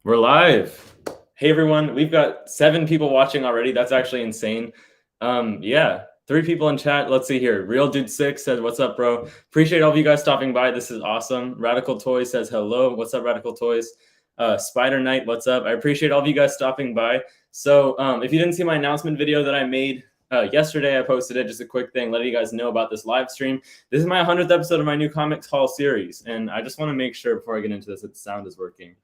We're live. Hey everyone, we've got 7 people watching already. That's actually insane. Yeah, 3 people in chat. Let's see here. Real Dude 6 says, "What's up, bro?" Appreciate all of you guys stopping by. This is awesome. Radical Toys says, "Hello." What's up, Radical Toys? Spider Knight, what's up? I appreciate all of you guys stopping by. So, if you didn't see my announcement video that I made yesterday, I posted it. Just a quick thing, letting you guys know about this live stream. This is my 100th episode of my new Comics Hall series, and I just want to make sure before I get into this that the sound is working.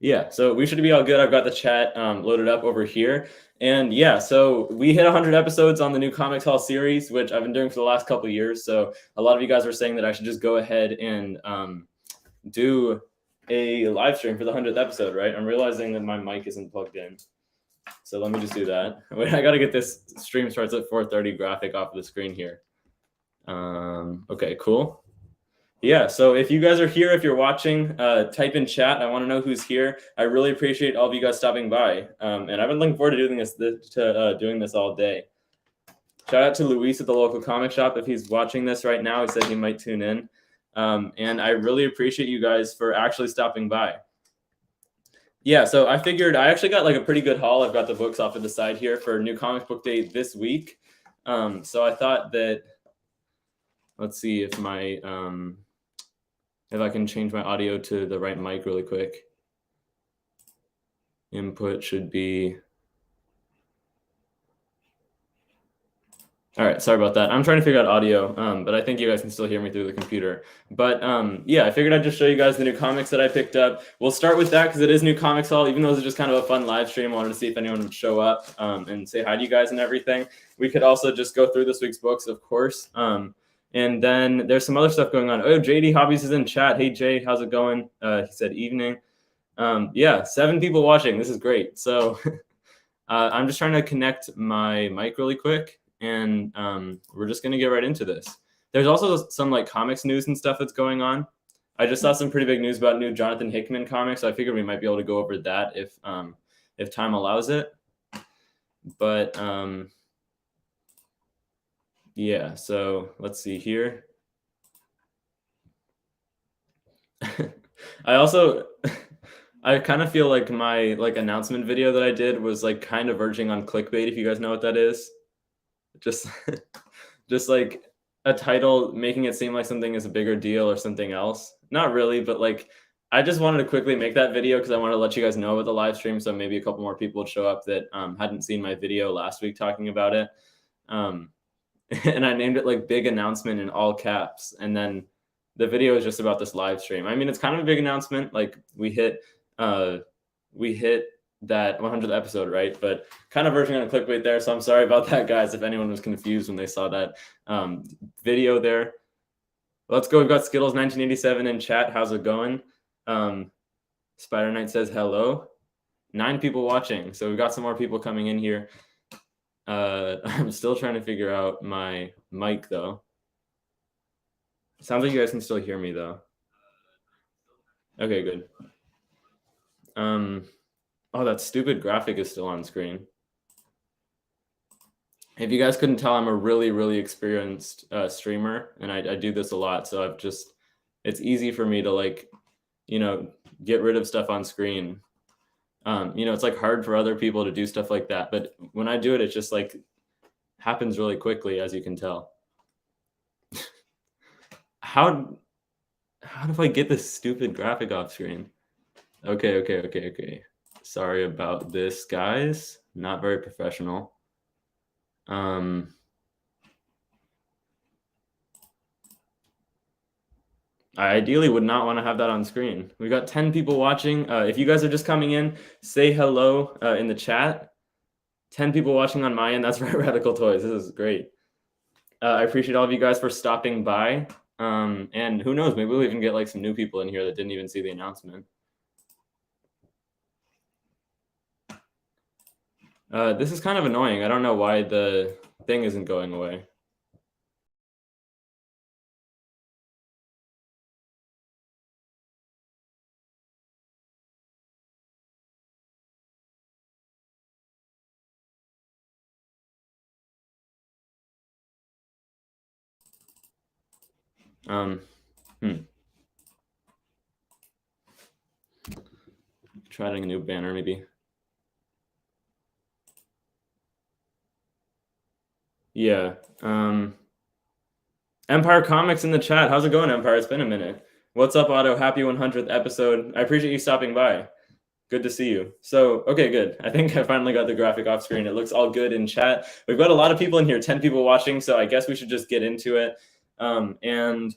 Yeah, so we should be all good. I've got the chat loaded up over here. And yeah, so we hit 100 episodes on the new Comics Hall series, which I've been doing for the last couple of years. So a lot of you guys were saying that I should just go ahead and do a live stream for the 100th episode, right? I'm realizing that my mic isn't plugged in. So let me just do that. Wait, I got to get this stream starts at 4:30 graphic off of the screen here. Okay, cool. Yeah, so if you guys are here, if you're watching, type in chat. I want to know who's here. I really appreciate all of you guys stopping by, and I've been looking forward to doing this all day. Shout out to Luis at the local comic shop if he's watching this right now. He said he might tune in, and I really appreciate you guys for actually stopping by. Yeah, so I figured I actually got like a pretty good haul. I've got the books off to the side here for New Comic Book Day this week. So I thought that, let's see if my if I can change my audio to the right mic really quick. Input should be. All right, sorry about that. I'm trying to figure out audio, but I think you guys can still hear me through the computer. But yeah, I figured I'd just show you guys the new comics that I picked up. We'll start with that because it is New Comics Hall. Even though it's just kind of a fun live stream, I wanted to see if anyone would show up and say hi to you guys and everything. We could also just go through this week's books, of course. And then there's some other stuff going on. Oh, JD Hobbies is in chat. Hey, Jay, how's it going? He said evening. Yeah, 7 people watching. This is great. So I'm just trying to connect my mic really quick, and we're just gonna get right into this. There's also some like comics news and stuff that's going on. I just saw some pretty big news about new Jonathan Hickman comics. So I figured we might be able to go over that if time allows it. But yeah, so let's see here. I also I kind of feel like my like announcement video that I did was like kind of verging on clickbait, if you guys know what that is. Just just like a title making it seem like something is a bigger deal or something else. Not really, but like I just wanted to quickly make that video because I wanted to let you guys know about the live stream, so maybe a couple more people would show up that hadn't seen my video last week talking about it. Um, and I named it like "Big Announcement" in all caps, and then the video is just about this live stream. I mean, it's kind of a big announcement. Like uh, we hit that 100th episode, right? But kind of verging on a clickbait there. So I'm sorry about that, guys. If anyone was confused when they saw that video there. Let's go. We've got Skittles 1987 in chat. How's it going? Spider Knight says hello. 9 people watching. So we've got some more people coming in here. I'm still trying to figure out my mic though. Sounds like you guys can still hear me though. Okay, good. Oh, that stupid graphic is still on screen. If you guys couldn't tell, I'm a really, really experienced streamer, and I do this a lot. So it's easy for me to like, get rid of stuff on screen. It's like hard for other people to do stuff like that, but when I do it, it's just like happens really quickly, as you can tell. How do I get this stupid graphic off screen? Okay. Sorry about this, guys. Not very professional. I ideally would not want to have that on screen. We got 10 people watching. If you guys are just coming in, say hello in the chat. 10 people watching on my end. That's right, Radical Toys. This is great. I appreciate all of you guys for stopping by. And who knows, maybe we'll even get like some new people in here that didn't even see the announcement. This is kind of annoying. I don't know why the thing isn't going away. Um, hmm. Try adding a new banner maybe. Yeah. Empire Comics in the chat. How's it going, Empire? It's been a minute. What's up, Otto? Happy 100th episode. I appreciate you stopping by. Good to see you. So, okay, good. I think I finally got the graphic off screen. It looks all good in chat. We've got a lot of people in here, 10 people watching, so I guess we should just get into it. And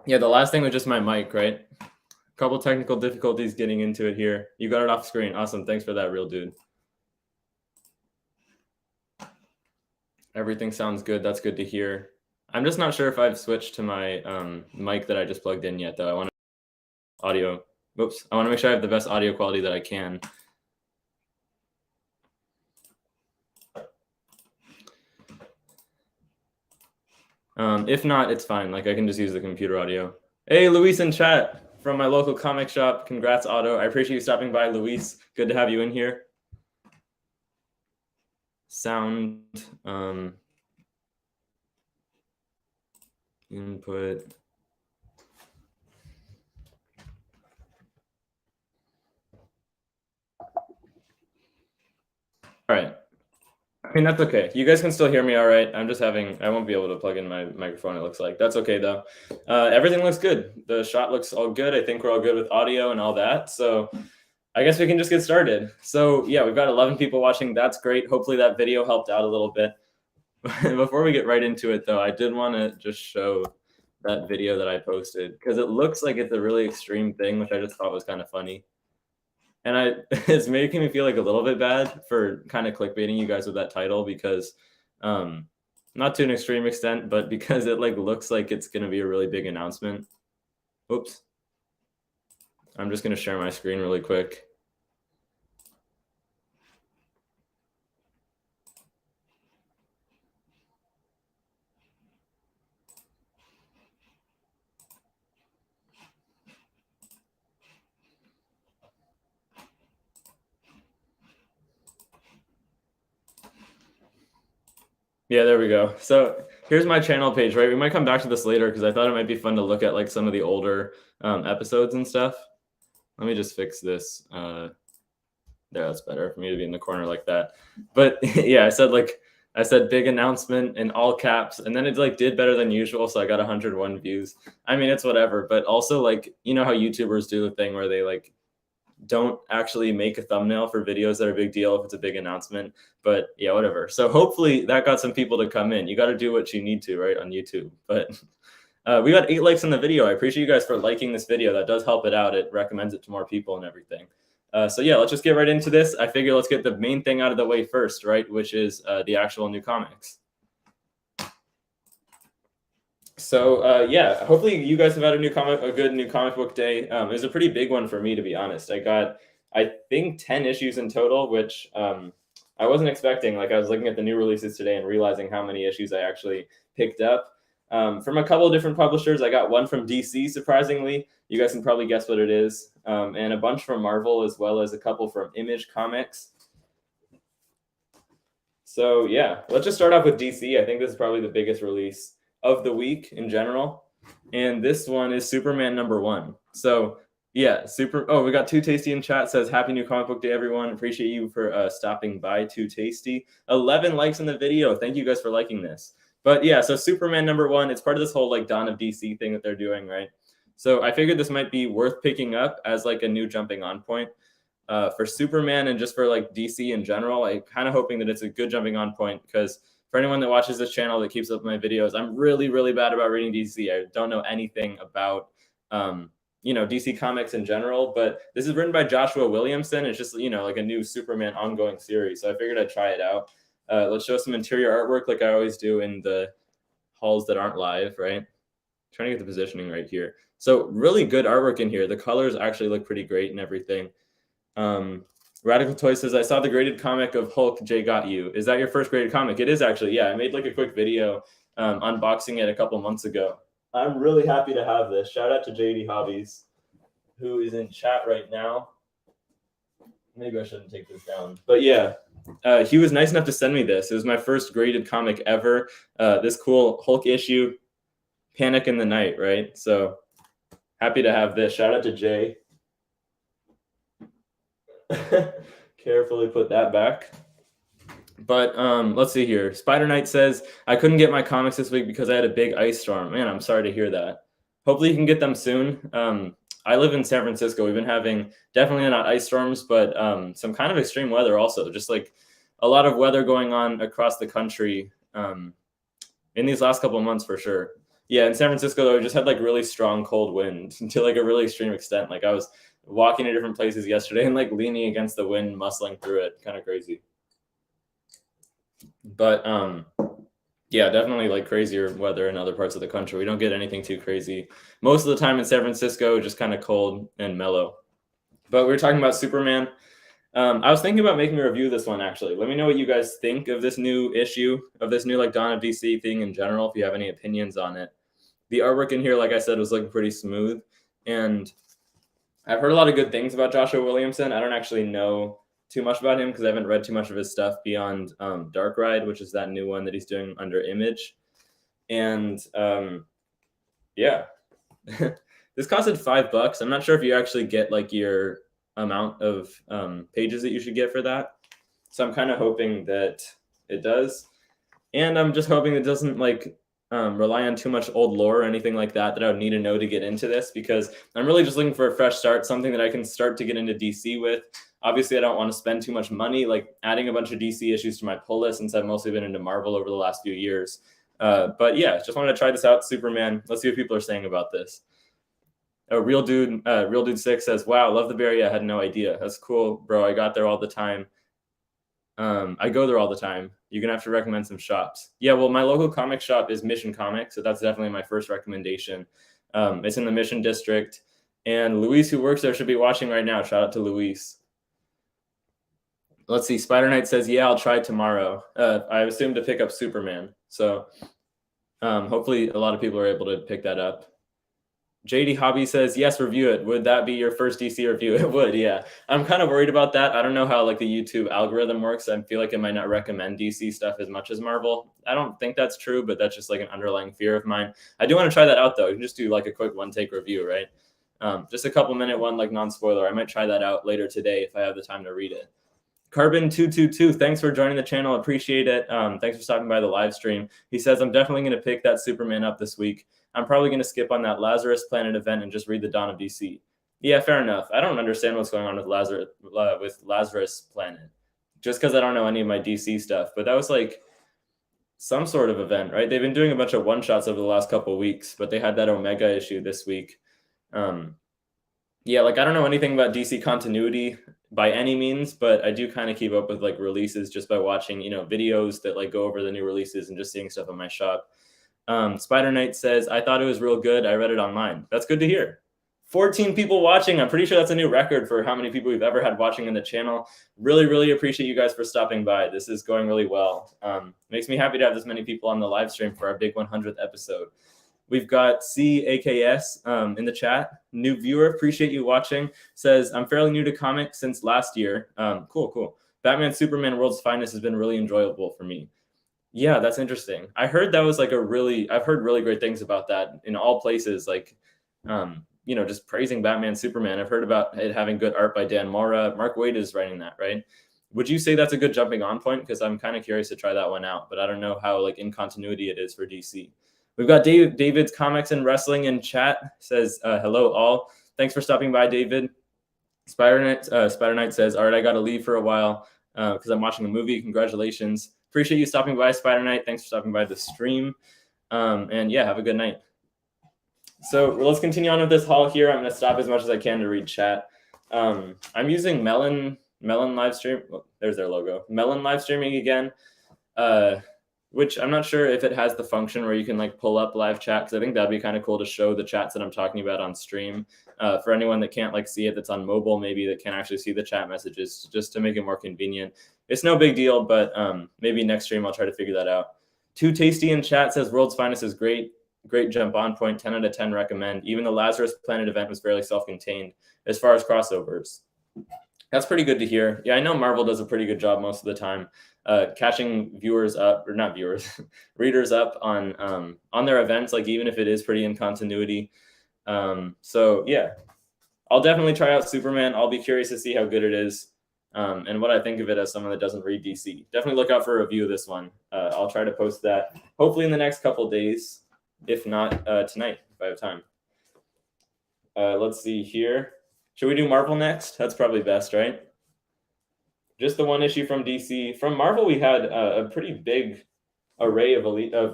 yeah, the last thing was just my mic, right? A couple technical difficulties getting into it here. You got it off screen. Awesome. Thanks for that, real dude. Everything sounds good. That's good to hear. I'm just not sure if I've switched to my mic that I just plugged in yet, though. I want audio. Oops. I want to make sure I have the best audio quality that I can. If not, it's fine. Like, I can just use the computer audio. Hey, Luis in chat from my local comic shop. Congrats, Otto. I appreciate you stopping by, Luis. Good to have you in here. Sound input. All right. I mean, that's okay. You guys can still hear me all right. I'm just having, I won't be able to plug in my microphone, it looks like. That's okay, though. Everything looks good. The shot looks all good. I think we're all good with audio and all that. So I guess we can just get started. So yeah, we've got 11 people watching. That's great. Hopefully that video helped out a little bit. Before we get right into it, though, I did want to just show that video that I posted because it looks like it's a really extreme thing, which I just thought was kind of funny. And it's making me feel like a little bit bad for kind of clickbaiting you guys with that title because not to an extreme extent, but because it like looks like it's going to be a really big announcement. Oops. I'm just going to share my screen really quick. Yeah, there we go. So here's my channel page, right? We might come back to this later because I thought it might be fun to look at like some of the older episodes and stuff. Let me just fix this. There, that's better for me to be in the corner like that. But yeah, I said big announcement in all caps, and then it like did better than usual, so I got 101 views. I mean, it's whatever, but also like, you know how YouTubers do the thing where they like don't actually make a thumbnail for videos that are a big deal if it's a big announcement, but yeah, whatever. So hopefully that got some people to come in. You got to do what you need to, right, on YouTube. But we got 8 likes on the video. I appreciate you guys for liking this video. That does help it out. It recommends it to more people and everything. So yeah, let's just get right into this. I figure let's get the main thing out of the way first, right, which is the actual new comics. So yeah, hopefully you guys have had a good new comic book day. It was a pretty big one for me, to be honest. I got, I think, 10 issues in total, which I wasn't expecting. Like, I was looking at the new releases today and realizing how many issues I actually picked up. From a couple of different publishers. I got one from DC, surprisingly. You guys can probably guess what it is. And a bunch from Marvel, as well as a couple from Image Comics. So yeah, let's just start off with DC. I think this is probably the biggest release of the week in general. And this one is Superman #1. So yeah, we got Too Tasty in chat, says happy new comic book day, everyone. Appreciate you for stopping by, Too Tasty. 11 likes in the video. Thank you guys for liking this. But yeah, so Superman #1, it's part of this whole like Dawn of DC thing that they're doing, right? So I figured this might be worth picking up as like a new jumping on point. For Superman and just for like DC in general. I'm kind of hoping that it's a good jumping on point because for anyone that watches this channel that keeps up with my videos, I'm really, really bad about reading DC. I don't know anything about, DC comics in general, but this is written by Joshua Williamson. It's just, like a new Superman ongoing series. So I figured I'd try it out. Let's show some interior artwork like I always do in the hauls that aren't live, right? Trying to get the positioning right here. So really good artwork in here. The colors actually look pretty great and everything. Radical Toy says, I saw the graded comic of Hulk, Jay Got You. Is that your first graded comic? It is actually, yeah. I made like a quick video unboxing it a couple months ago. I'm really happy to have this. Shout out to JD Hobbies, who is in chat right now. Maybe I shouldn't take this down. But yeah, he was nice enough to send me this. It was my first graded comic ever. This cool Hulk issue, Panic in the Night, right? So happy to have this. Shout out to Jay. Carefully put that back. But let's see here. Spider Knight says, I couldn't get my comics this week because I had a big ice storm. Man, I'm sorry to hear that. Hopefully you can get them soon. I live in San Francisco. We've been having definitely not ice storms, but some kind of extreme weather also. Just like a lot of weather going on across the country in these last couple of months for sure. Yeah, in San Francisco, though, we just had like really strong cold wind to like a really extreme extent. Like I was walking to different places yesterday and like leaning against the wind, muscling through it. Kind of crazy. But yeah, definitely like crazier weather in other parts of the country. We don't get anything too crazy. Most of the time in San Francisco, just kind of cold and mellow. But we were talking about Superman. I was thinking about making a review of this one actually. Let me know what you guys think of this new issue, of this new like Dawn of DC thing in general, if you have any opinions on it. The artwork in here, like I said, was looking pretty smooth. And I've heard a lot of good things about Joshua Williamson. I don't actually know too much about him because I haven't read too much of his stuff beyond Dark Ride, which is that new one that he's doing under Image. And yeah, this costed $5. I'm not sure if you actually get like your amount of pages that you should get for that. So I'm kind of hoping that it does. And I'm just hoping it doesn't like rely on too much old lore or anything like that I would need to know to get into this, because I'm really just looking for a fresh start, something that I can start to get into DC with. Obviously, I don't want to spend too much money, like adding a bunch of DC issues to my pull list since I've mostly been into Marvel over the last few years. But yeah, just wanted to try this out, Superman. Let's see what people are saying about this. Real dude 6 says, "Wow, love the Bay Area. I had no idea. That's cool, bro. I got there all the time. I go there all the time. You're gonna have to recommend some shops." Yeah, well, my local comic shop is Mission Comics, so that's definitely my first recommendation. It's in the Mission District, and Luis, who works there, should be watching right now. Shout out to Luis. Let's see. Spider Knight says, "Yeah, I'll try tomorrow." I assume to pick up Superman, so hopefully a lot of people are able to pick that up. JD Hobby says, yes, review it. Would that be your first DC review? It would, yeah. I'm kind of worried about that. I don't know how like the YouTube algorithm works. I feel like it might not recommend DC stuff as much as Marvel. I don't think that's true, but that's just like an underlying fear of mine. I do want to try that out though. You can just do like a quick one-take review, right? Just a couple minute one, like non-spoiler. I might try that out later today if I have the time to read it. Carbon222, thanks for joining the channel. Appreciate it. Thanks for stopping by the live stream. He says, I'm definitely going to pick that Superman up this week. I'm probably going to skip on that Lazarus Planet event and just read the Dawn of DC. Yeah, fair enough. I don't understand what's going on with Lazarus Planet, just because I don't know any of my DC stuff. But that was like some sort of event, right? They've been doing a bunch of one-shots over the last couple of weeks, but they had that Omega issue this week. Yeah, like I don't know anything about DC continuity by any means, but I do kind of keep up with like releases just by watching, videos that like go over the new releases and just seeing stuff in my shop. Spider Knight says, I thought it was real good. I read it online. That's good to hear. 14 people watching. I'm pretty sure that's a new record for how many people we've ever had watching in the channel. Really, really appreciate you guys for stopping by. This is going really well. Makes me happy to have this many people on the live stream for our big 100th episode. We've got CAKS in the chat. New viewer, appreciate you watching. Says, I'm fairly new to comics since last year. Cool. Batman Superman World's Finest has been really enjoyable for me. Yeah, that's interesting. I heard that was like I've heard really great things about that in all places, like, just praising Batman Superman. I've heard about it having good art by Dan Mora. Mark Waid is writing that, right? Would you say that's a good jumping on point? Because I'm kind of curious to try that one out, but I don't know how like in continuity it is for DC. We've got David's Comics and Wrestling in chat. Says, hello all. Thanks for stopping by, David. Spider Knight says, all right, I got to leave for a while because I'm watching a movie. Congratulations. Appreciate you stopping by, Spider Knight. Thanks for stopping by the stream. And yeah, have a good night. So let's continue on with this haul here. I'm going to stop as much as I can to read chat. I'm using Melon live stream. Well, there's their logo. Melon live streaming again, which I'm not sure if it has the function where you can like pull up live chat, because I think that'd be kind of cool to show the chats that I'm talking about on stream. For anyone that can't like see it, that's on mobile, maybe that can't actually see the chat messages, just to make it more convenient. It's no big deal, but maybe next stream I'll try to figure that out. Too Tasty in chat says World's Finest is great jump on point, 10 out of 10 recommend. Even the Lazarus Planet event was fairly self-contained as far as crossovers. That's pretty good to hear. Yeah, I know Marvel does a pretty good job most of the time catching readers up on their events, like even if it is pretty in continuity. So yeah, I'll definitely try out Superman. I'll be curious to see how good it is. and what I think of it as someone that doesn't read DC. Definitely look out for a review of this one. I'll try to post that hopefully in the next couple days, if not tonight, if I have time. Let's see here. Should we do Marvel next? That's probably best, right? Just the one issue from DC. From Marvel, we had a pretty big array of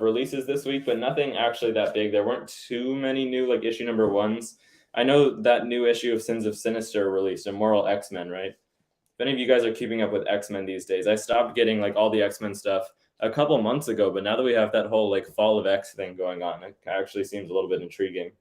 releases this week, but nothing actually that big. There weren't too many new like issue number ones. I know that new issue of Sins of Sinister released, Immortal X-Men, right? If any of you guys are keeping up with X-Men these days, I stopped getting like all the X-Men stuff a couple months ago, but now that we have that whole like Fall of X thing going on, it actually seems a little bit intriguing.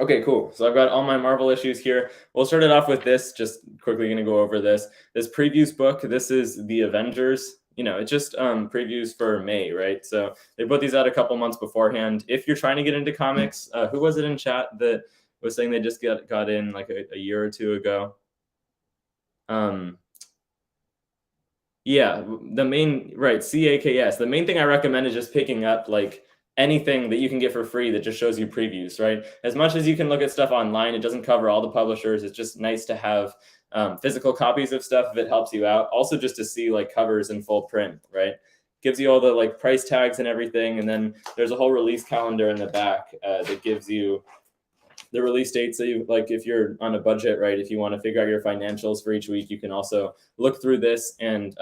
Okay, cool. So I've got all my Marvel issues here. We'll start it off with this, just quickly going to go over this previews book. This is the Avengers. You know, it's just previews for May, right? So they put these out a couple months beforehand. If you're trying to get into comics, who was it in chat that was saying they just got in like a year or two ago? Yeah, the main, right, CAKS. The main thing I recommend is just picking up like anything that you can get for free that just shows you previews, right? As much as you can look at stuff online, it doesn't cover all the publishers. It's just nice to have physical copies of stuff if it helps you out. Also just to see like covers in full print, right? Gives you all the like price tags and everything. And then there's a whole release calendar in the back that gives you the release dates that you like. If you're on a budget, right? If you want to figure out your financials for each week, you can also look through this and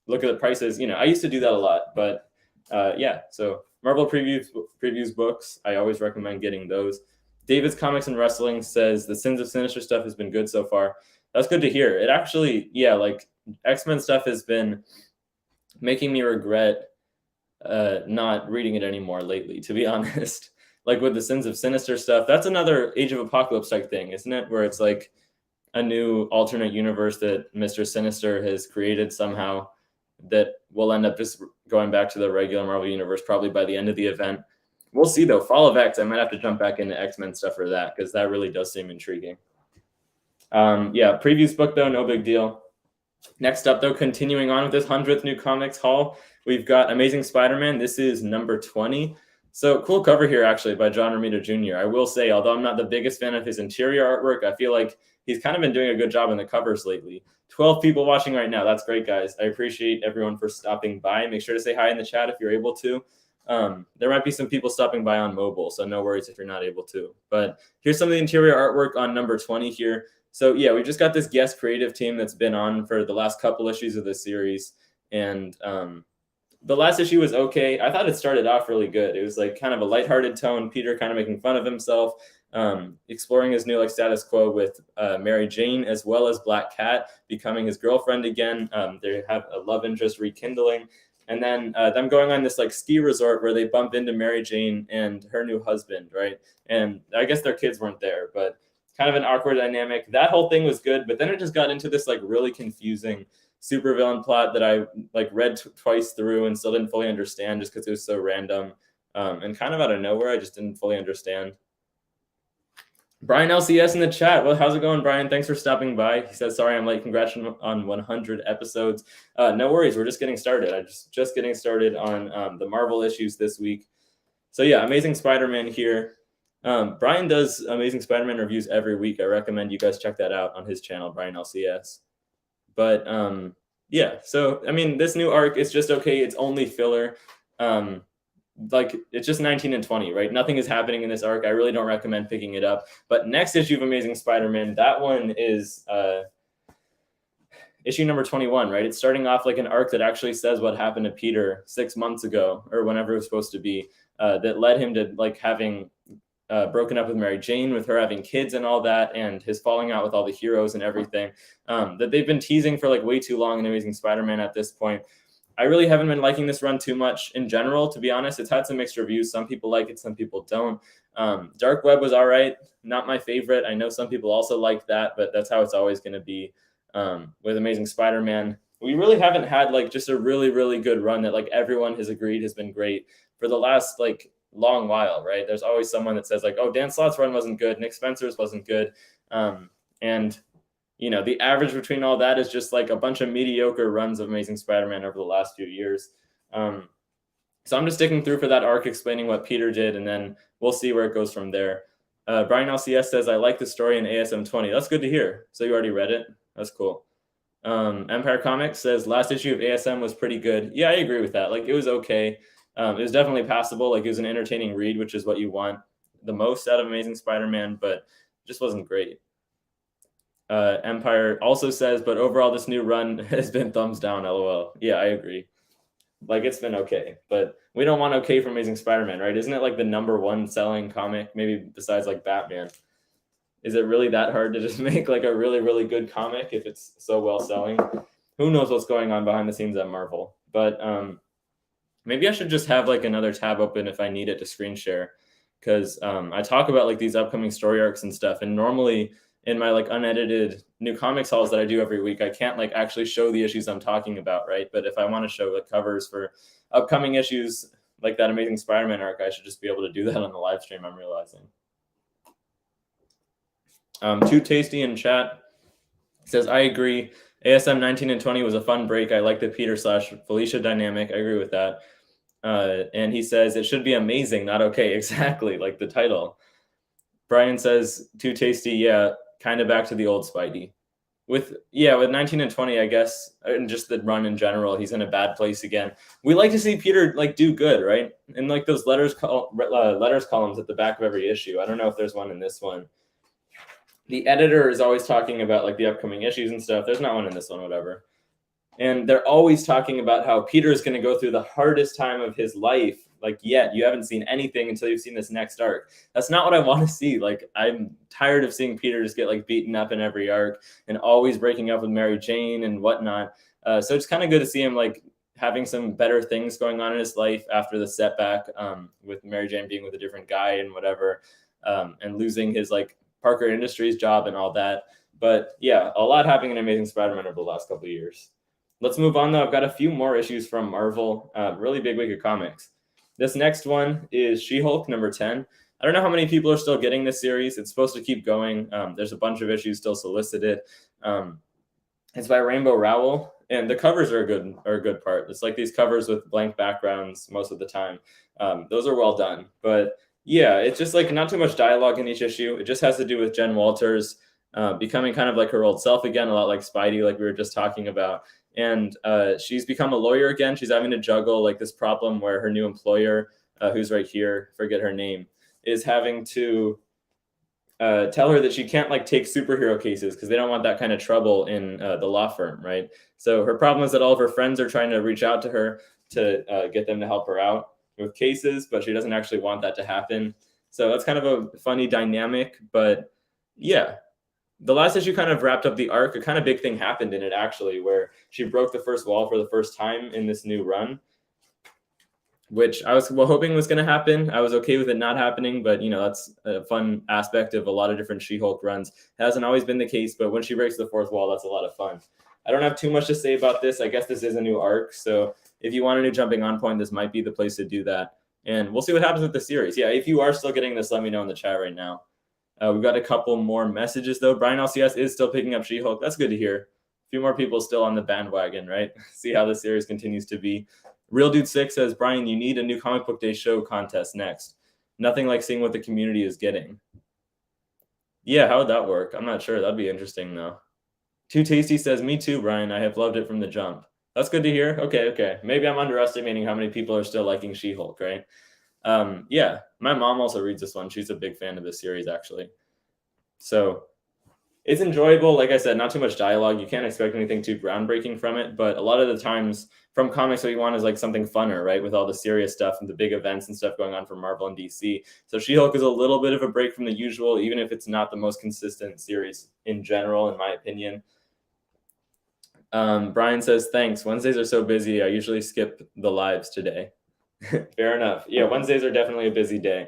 look at the prices. You know, I used to do that a lot, but yeah, so Marvel previews books. I always recommend getting those. David's Comics and Wrestling says the Sins of Sinister stuff has been good so far. That's good to hear. It actually, yeah, like X-Men stuff has been making me regret not reading it anymore lately, to be honest. Like with the Sins of Sinister stuff, that's another Age of Apocalypse type thing, isn't it? Where it's like a new alternate universe that Mr. Sinister has created somehow that will end up just going back to the regular Marvel universe probably by the end of the event. We'll see though. Fall of X, I might have to jump back into X-Men stuff for that because that really does seem intriguing. Yeah, previews book though, no big deal. Next up though, continuing on with this 100th new comics haul, we've got Amazing Spider-Man. This is number 20. So cool cover here actually by John Romita Jr. I will say, although I'm not the biggest fan of his interior artwork, I feel like he's kind of been doing a good job in the covers lately. 12 people watching right now. That's great, guys. I appreciate everyone for stopping by. Make sure to say hi in the chat if you're able to. There might be some people stopping by on mobile, so no worries if you're not able to. But here's some of the interior artwork on number 20 here. So yeah, we just got this guest creative team that's been on for the last couple issues of the series. And the last issue was okay. I thought it started off really good. It was like kind of a lighthearted tone. Peter kind of making fun of himself, exploring his new like status quo with Mary Jane as well as Black Cat becoming his girlfriend again. They have a love interest rekindling. And then them going on this like ski resort where they bump into Mary Jane and her new husband, right? And I guess their kids weren't there, but kind of an awkward dynamic. That whole thing was good, but then it just got into this like really confusing supervillain plot that I like read twice through and still didn't fully understand just because it was so random and kind of out of nowhere. I just didn't fully understand. Brian LCS in the chat. Well, how's it going, Brian? Thanks for stopping by. He says, sorry, I'm late. Congrats on 100 episodes. No worries. We're just getting started. I'm just getting started on the Marvel issues this week. So yeah, Amazing Spider-Man here. Brian does Amazing Spider-Man reviews every week. I recommend you guys check that out on his channel, Brian LCS. But yeah, so I mean, this new arc is just okay. It's only filler. Like it's just 19 and 20, right? Nothing is happening in this arc. I really don't recommend picking it up. But next issue of Amazing Spider-Man, that one is issue number 21, right? It's starting off like an arc that actually says what happened to Peter 6 months ago or whenever it was supposed to be, that led him to like having broken up with Mary Jane, with her having kids and all that, and his falling out with all the heroes and everything that they've been teasing for like way too long in Amazing Spider-Man at this point. I really haven't been liking this run too much in general, to be honest. It's had some mixed reviews. Some people like it, some people don't. Dark Web was all right, not my favorite. I know some people also like that, but that's how it's always going to be with Amazing Spider-Man. We really haven't had like just a really, really good run that like everyone has agreed has been great for the last like long while, right? There's always someone that says like, oh, Dan Slott's run wasn't good, Nick Spencer's wasn't good. And you know, the average between all that is just like a bunch of mediocre runs of Amazing Spider-Man over the last few years. So I'm just sticking through for that arc, explaining what Peter did, and then we'll see where it goes from there. Brian LCS says, I like the story in ASM 20. That's good to hear. So you already read it? That's cool. Empire Comics says last issue of ASM was pretty good. Yeah, I agree with that. Like it was okay. It was definitely passable. Like it was an entertaining read, which is what you want the most out of Amazing Spider-Man, but it just wasn't great. Empire also says, but overall, this new run has been thumbs down. LOL. Yeah, I agree. Like it's been okay, but we don't want okay for Amazing Spider-Man, right? Isn't it like the #1 selling comic, maybe besides like Batman? Is it really that hard to just make like a really, really good comic if it's so well selling? Who knows what's going on behind the scenes at Marvel? But maybe I should just have like another tab open if I need it to screen share, because I talk about like these upcoming story arcs and stuff, and normally in my like unedited new comics hauls that I do every week, I can't like actually show the issues I'm talking about, right? But if I want to show like covers for upcoming issues like that Amazing Spider-Man arc, I should just be able to do that on the live stream, I'm realizing. Too Tasty in chat says, I agree. ASM 19 and 20 was a fun break. I like the Peter / Felicia dynamic. I agree with that. And he says, it should be amazing, not okay. Exactly, like the title. Brian says, Too Tasty, yeah, kind of back to the old Spidey. With 19 and 20, I guess, and just the run in general, he's in a bad place again. We like to see Peter like do good, right? And like those letters columns at the back of every issue. I don't know if there's one in this one. The editor is always talking about like the upcoming issues and stuff. There's not one in this one, whatever. And they're always talking about how Peter is going to go through the hardest time of his life. Like, yet you haven't seen anything until you've seen this next arc. That's not what I want to see. Like, I'm tired of seeing Peter just get like beaten up in every arc and always breaking up with Mary Jane and whatnot. So it's kind of good to see him like having some better things going on in his life after the setback with Mary Jane being with a different guy and whatever, and losing his like Parker Industries job and all that. But yeah, a lot happening in Amazing Spider-Man over the last couple of years. Let's move on, though. I've got a few more issues from Marvel. Really big week of comics. This next one is She-Hulk number 10. I don't know how many people are still getting this series. It's supposed to keep going. There's a bunch of issues still solicited. It's by Rainbow Rowell, and the covers are a good part. It's like these covers with blank backgrounds most of the time. Those are well done. But yeah, it's just like not too much dialogue in each issue. It just has to do with Jen Walters becoming kind of like her old self again, a lot like Spidey, like we were just talking about. And she's become a lawyer again. She's having to juggle like this problem where her new employer, who's right here, forget her name, is having to tell her that she can't like take superhero cases because they don't want that kind of trouble in the law firm, right? So her problem is that all of her friends are trying to reach out to her to get them to help her out with cases, but she doesn't actually want that to happen. So that's kind of a funny dynamic, but yeah. The last issue kind of wrapped up the arc. A kind of big thing happened in it, actually, where she broke the first wall for the first time in this new run, which I was hoping was going to happen. I was okay with it not happening, but, that's a fun aspect of a lot of different She-Hulk runs. It hasn't always been the case, but when she breaks the fourth wall, that's a lot of fun. I don't have too much to say about this. I guess this is a new arc, so if you want a new jumping on point, this might be the place to do that. And we'll see what happens with the series. Yeah, if you are still getting this, let me know in the chat right now. We've got a couple more messages, though. Brian LCS is still picking up She-Hulk. That's good to hear. A few more people still on the bandwagon, right? See how the series continues to be. Real Dude 6 says, Brian, you need a new Comic Book Day show contest next. Nothing like seeing what the community is getting. Yeah, how would that work? I'm not sure. That'd be interesting, though. Too Tasty says, me too, Brian. I have loved it from the jump. That's good to hear. Okay. Maybe I'm underestimating how many people are still liking She-Hulk, right? Yeah, my mom also reads this one. She's a big fan of this series, actually. So it's enjoyable. Like I said, not too much dialogue. You can't expect anything too groundbreaking from it. But a lot of the times from comics, what you want is like something funner, right? With all the serious stuff and the big events and stuff going on for Marvel and DC. So She-Hulk is a little bit of a break from the usual, even if it's not the most consistent series in general, in my opinion. Brian says, thanks. Wednesdays are so busy. I usually skip the lives today. Fair enough. Yeah, Wednesdays are definitely a busy day.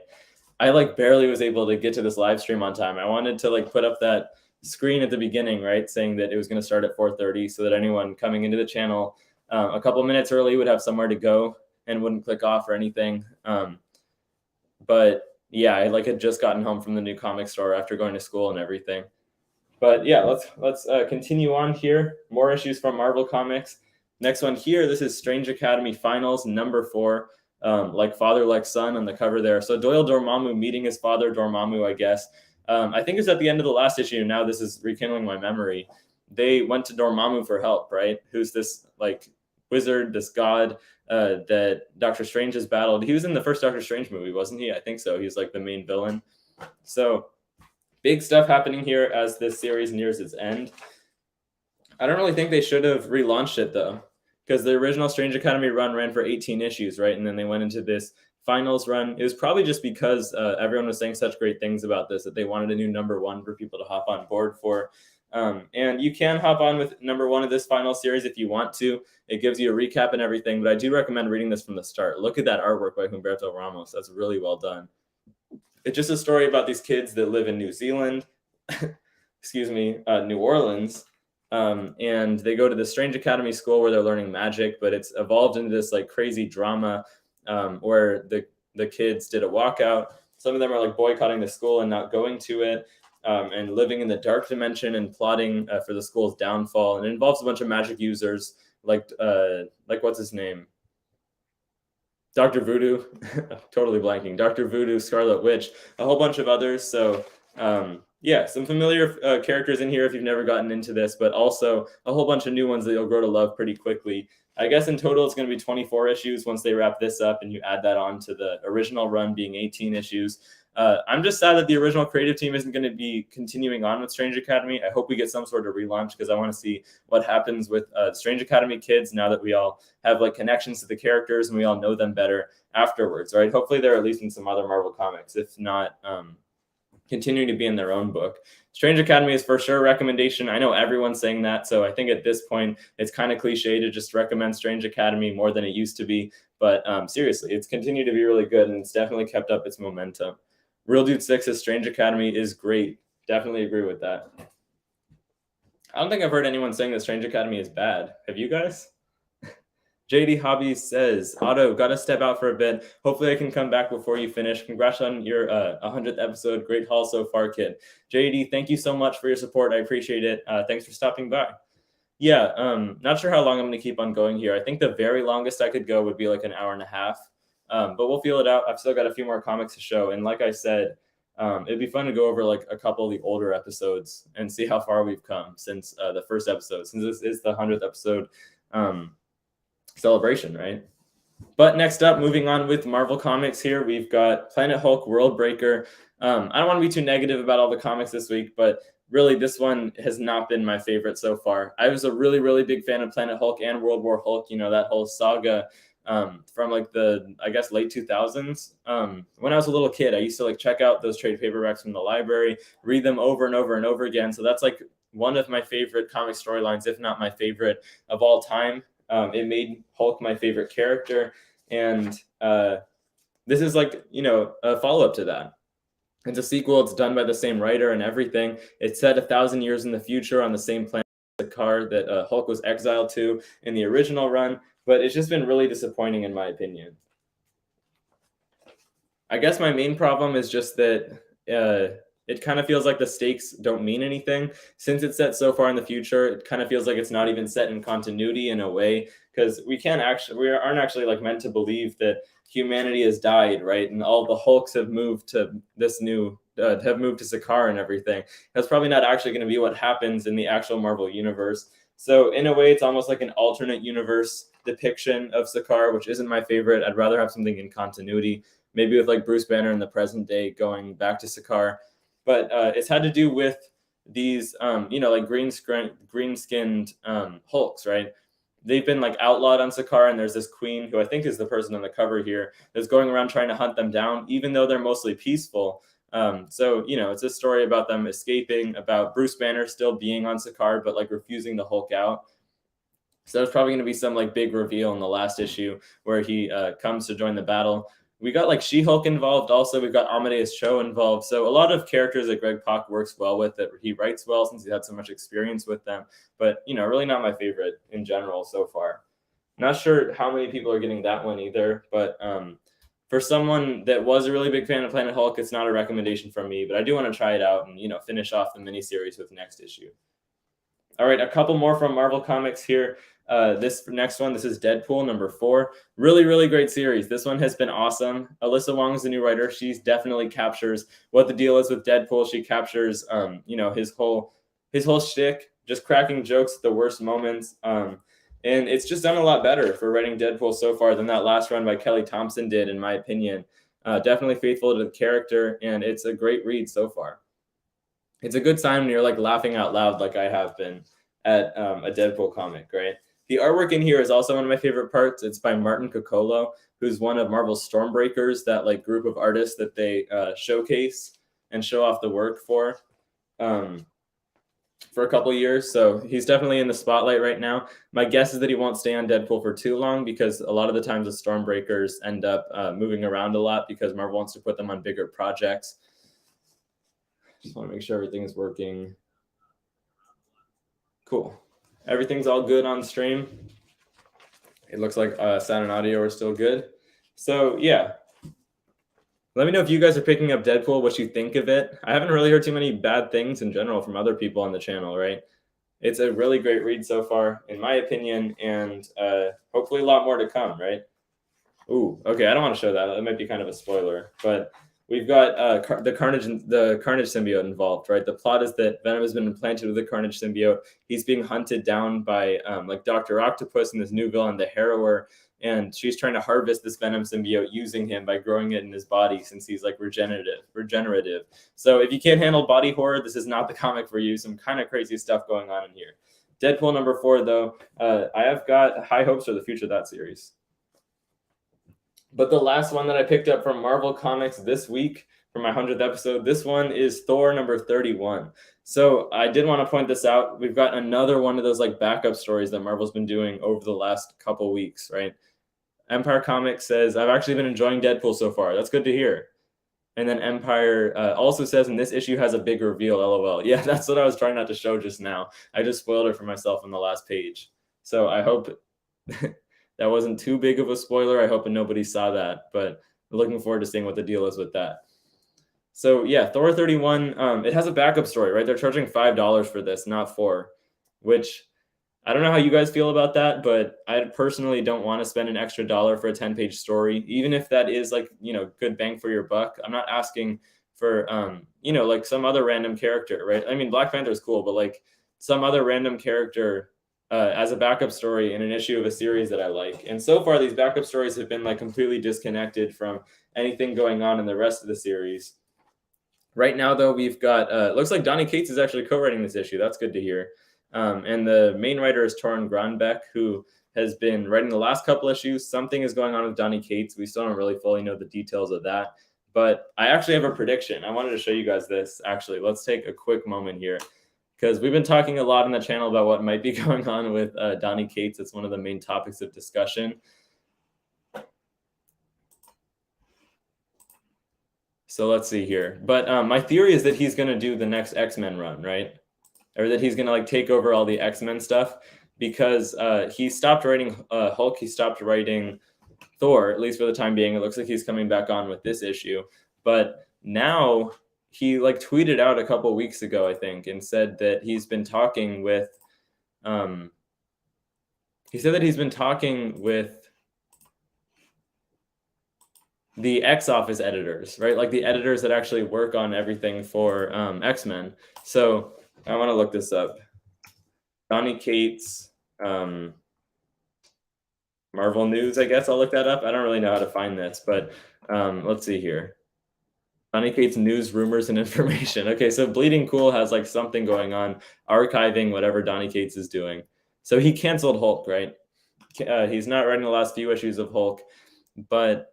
I like barely was able to get to this live stream on time. I wanted to like put up that screen at the beginning, right, saying that it was going to start at 4:30 so that anyone coming into the channel a couple minutes early would have somewhere to go and wouldn't click off or anything. But yeah, I like had just gotten home from the new comic store after going to school and everything. But yeah, let's continue on here. More issues from Marvel Comics. Next one here, this is Strange Academy Finals number 4. Like father, like son on the cover there. So Doyle Dormammu meeting his father, Dormammu, I guess. I think it's at the end of the last issue. Now this is rekindling my memory they went to Dormammu for help, right? Who's this like wizard, this god that Doctor Strange has battled. He was in the first Doctor Strange movie, wasn't he? I think so. He's like the main villain. So big stuff happening here as this series nears its end. I don't really think they should have relaunched it though, because the original Strange Academy run ran for 18 issues, right? And then they went into this finals run. It was probably just because everyone was saying such great things about this that they wanted a new #1 for people to hop on board for. And you can hop on with #1 of this final series if you want to. It gives you a recap and everything, but I do recommend reading this from the start. Look at that artwork by Humberto Ramos. That's really well done. It's just a story about these kids that live in New Zealand, New Orleans, and they go to the Strange Academy school where they're learning magic, but it's evolved into this like crazy drama where the kids did a walkout. Some of them are like boycotting the school and not going to it, and living in the dark dimension and plotting for the school's downfall. And it involves a bunch of magic users, like what's his name? Dr. Voodoo, totally blanking. Dr. Voodoo, Scarlet Witch, a whole bunch of others. So yeah, some familiar characters in here if you've never gotten into this, but also a whole bunch of new ones that you'll grow to love pretty quickly. I guess in total it's going to be 24 issues once they wrap this up and you add that on to the original run being 18 issues. I'm just sad that the original creative team isn't going to be continuing on with Strange Academy. I hope we get some sort of relaunch because I want to see what happens with Strange Academy kids now that we all have like connections to the characters and we all know them better afterwards, right? Hopefully they're at least in some other Marvel comics, if not continuing to be in their own book. Strange Academy is for sure a recommendation. I know everyone's saying that, so I think at this point it's kind of cliche to just recommend Strange Academy more than it used to be. But seriously, it's continued to be really good and it's definitely kept up its momentum. Real Dude 6's Strange Academy is great. Definitely agree with that. I don't think I've heard anyone saying that Strange Academy is bad. Have you guys? JD Hobby says, Otto, got to step out for a bit. Hopefully I can come back before you finish. Congrats on your 100th episode. Great haul so far, kid. JD, thank you so much for your support. I appreciate it. Thanks for stopping by. Yeah, not sure how long I'm going to keep on going here. I think the very longest I could go would be like an hour and a half. But we'll feel it out. I've still got a few more comics to show. And like I said, it'd be fun to go over like a couple of the older episodes and see how far we've come since the first episode, since this is the 100th episode celebration, right? But next up, moving on with Marvel Comics here, we've got Planet Hulk Worldbreaker. I don't want to be too negative about all the comics this week, but really this one has not been my favorite so far. I was a really, really big fan of Planet Hulk and World War Hulk, you know, that whole saga from like the, I guess, late 2000s. When I was a little kid, I used to like check out those trade paperbacks from the library, read them over and over and over again. So that's like one of my favorite comic storylines, if not my favorite of all time. It made Hulk my favorite character. And this is like, you know, a follow-up to that. It's a sequel. It's done by the same writer and everything. It's set 1,000 years in the future on the same planet, the car that Hulk was exiled to in the original run. But it's just been really disappointing in my opinion. I guess my main problem is just that it kind of feels like the stakes don't mean anything. Since it's set so far in the future, it kind of feels like it's not even set in continuity in a way, because we aren't actually like meant to believe that humanity has died, right? And all the Hulks have moved to this new, have moved to Sakaar and everything. That's probably not actually going to be what happens in the actual Marvel universe. So in a way, it's almost like an alternate universe depiction of Sakaar, which isn't my favorite. I'd rather have something in continuity, maybe with like Bruce Banner in the present day going back to Sakaar. But it's had to do with these, you know, like green-skinned Hulks, right? They've been like outlawed on Sakaar, and there's this queen who I think is the person on the cover here that's going around trying to hunt them down, even though they're mostly peaceful. So, you know, it's a story about them escaping, about Bruce Banner still being on Sakaar, but like refusing to Hulk out. So there's probably going to be some like big reveal in the last issue where he comes to join the battle. We got like She-Hulk involved. Also, we've got Amadeus Cho involved. So a lot of characters that Greg Pak works well with, that he writes well since he's had so much experience with them. But, you know, really not my favorite in general so far. Not sure how many people are getting that one either. But for someone that was a really big fan of Planet Hulk, it's not a recommendation from me. But I do want to try it out and, you know, finish off the miniseries with next issue. All right, a couple more from Marvel Comics here. This next one, this is Deadpool #4. Really, really great series. This one has been awesome. Alyssa Wong is the new writer. She definitely captures what the deal is with Deadpool. She captures, you know, his whole shtick. just cracking jokes at the worst moments. And it's just done a lot better for writing Deadpool so far than that last run by Kelly Thompson did, in my opinion. Definitely faithful to the character, and it's a great read so far. It's a good sign when you're like laughing out loud, like I have been at a Deadpool comic, right? The artwork in here is also one of my favorite parts. It's by Martin Coccolo, who's one of Marvel's Stormbreakers, that like group of artists that they showcase and show off the work for a couple years. So he's definitely in the spotlight right now. My guess is that he won't stay on Deadpool for too long, because a lot of the times the Stormbreakers end up moving around a lot because Marvel wants to put them on bigger projects. Just want to make sure everything's working. Cool. Everything's all good on stream. It looks like sound and audio are still good. So yeah, let me know if you guys are picking up Deadpool, what you think of it. I haven't really heard too many bad things in general from other people on the channel, right? It's a really great read so far, in my opinion, and hopefully a lot more to come, right? Ooh, okay, I don't want to show that. That might be kind of a spoiler, but we've got the Carnage symbiote involved, right? The plot is that Venom has been implanted with the Carnage symbiote. He's being hunted down by like Dr. Octopus and this new villain, the Harrower, and she's trying to harvest this Venom symbiote using him by growing it in his body, since he's like regenerative. So if you can't handle body horror, this is not the comic for you. Some kind of crazy stuff going on in here. Deadpool number 4, though, I have got high hopes for the future of that series. But the last one that I picked up from Marvel Comics this week for my 100th episode, this one is Thor number 31. So I did want to point this out. We've got another one of those like backup stories that Marvel's been doing over the last couple weeks, right? Empire Comics says, I've actually been enjoying Deadpool so far. That's good to hear. And then Empire also says, and this issue has a big reveal, LOL. Yeah, that's what I was trying not to show just now. I just spoiled it for myself on the last page. So I hope that wasn't too big of a spoiler. I hope nobody saw that, but I'm looking forward to seeing what the deal is with that. So yeah, Thor 31, it has a backup story, right? They're charging $5 for this, not $4, which I don't know how you guys feel about that, but I personally don't want to spend an extra $1 for a 10-page story, even if that is like, you know, good bang for your buck. I'm not asking for, you know, like some other random character, right? I mean, Black Panther is cool, but like some other random character as a backup story in an issue of a series that I like. And so far, these backup stories have been like completely disconnected from anything going on in the rest of the series. Right now, though, we've got, looks like Donny Cates is actually co-writing this issue. That's good to hear. And the main writer is Torun Grønbekk, who has been writing the last couple issues. Something is going on with Donny Cates. We still don't really fully know the details of that. But I actually have a prediction. I wanted to show you guys this, actually. Let's take a quick moment here, because we've been talking a lot on the channel about what might be going on with Donny Cates. It's one of the main topics of discussion. So let's see here. But my theory is that he's going to do the next X-Men run, right? Or that he's going to like take over all the X-Men stuff, because he stopped writing Hulk. He stopped writing Thor, at least for the time being. It looks like he's coming back on with this issue. But now he like tweeted out a couple weeks ago, I think, and said that he's been talking with the X-Office editors, right? Like the editors that actually work on everything for X-Men. So I want to look this up. Donny Cates, Marvel News, I guess I'll look that up. I don't really know how to find this, but let's see here. Donny Cates news, rumors, and information. Okay, so Bleeding Cool has like something going on, archiving whatever Donny Cates is doing. So he canceled Hulk, right? He's not writing the last few issues of Hulk, but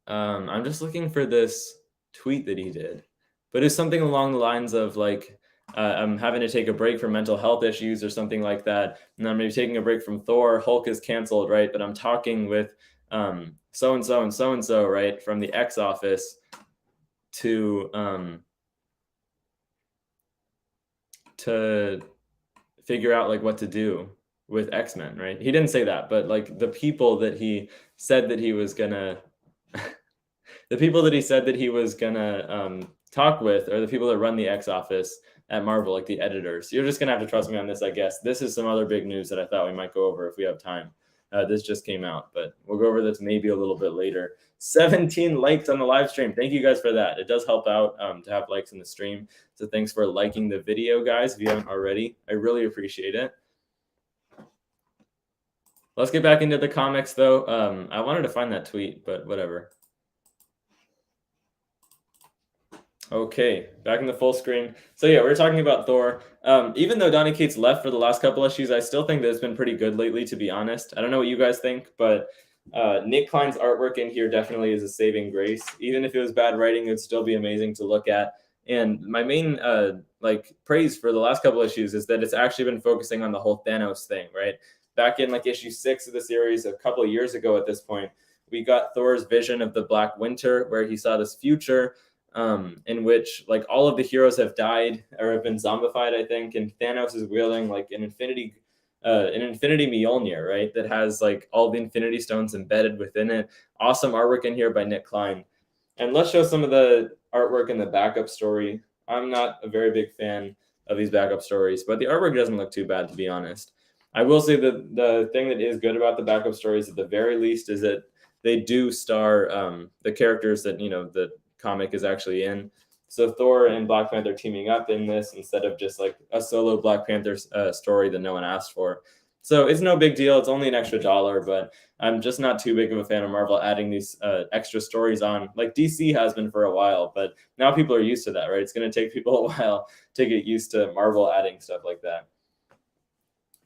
I'm just looking for this tweet that he did. But it's something along the lines of like, I'm having to take a break from mental health issues or something like that. And I'm maybe taking a break from Thor. Hulk is canceled, right? But I'm talking with so-and-so and so-and-so, right? From the X-Office to figure out like what to do with X-Men, right? He didn't say that, but like the people that he said that he was gonna talk with are the people that run the X-Office at Marvel, like the editors. You're just gonna have to trust me on this, I guess. This is some other big news that I thought we might go over if we have time. This just came out, but we'll go over this maybe a little bit later. 17 likes on the live stream. Thank you guys for that. It does help out to have likes in the stream. So thanks for liking the video, guys, if you haven't already. I really appreciate it. Let's get back into the comics, though. I wanted to find that tweet, but whatever. Okay, back in the full screen. So yeah, we were talking about Thor. Even though Donny Cates left for the last couple issues, I still think that it's been pretty good lately, to be honest. I don't know what you guys think, but Nick Klein's artwork in here definitely is a saving grace. Even if it was bad writing, it'd still be amazing to look at. And my main like praise for the last couple issues is that it's actually been focusing on the whole Thanos thing, right? Back in like issue 6 of the series, a couple of years ago at this point, we got Thor's vision of the Black Winter, where he saw this future in which like all of the heroes have died or have been zombified, I think, and Thanos is wielding like an infinity Mjolnir, right? That has like all the Infinity Stones embedded within it. Awesome artwork in here by Nick Klein. And let's show some of the artwork in the backup story. I'm not a very big fan of these backup stories, but the artwork doesn't look too bad, to be honest. I will say that the thing that is good about the backup stories, at the very least, is that they do star the characters that, you know, the comic is actually in. So Thor and Black Panther teaming up in this instead of just like a solo Black Panther story that no one asked for. So it's no big deal. It's only an extra $1, but I'm just not too big of a fan of Marvel adding these extra stories on, like DC has been for a while, but now people are used to that, right? It's going to take people a while to get used to Marvel adding stuff like that.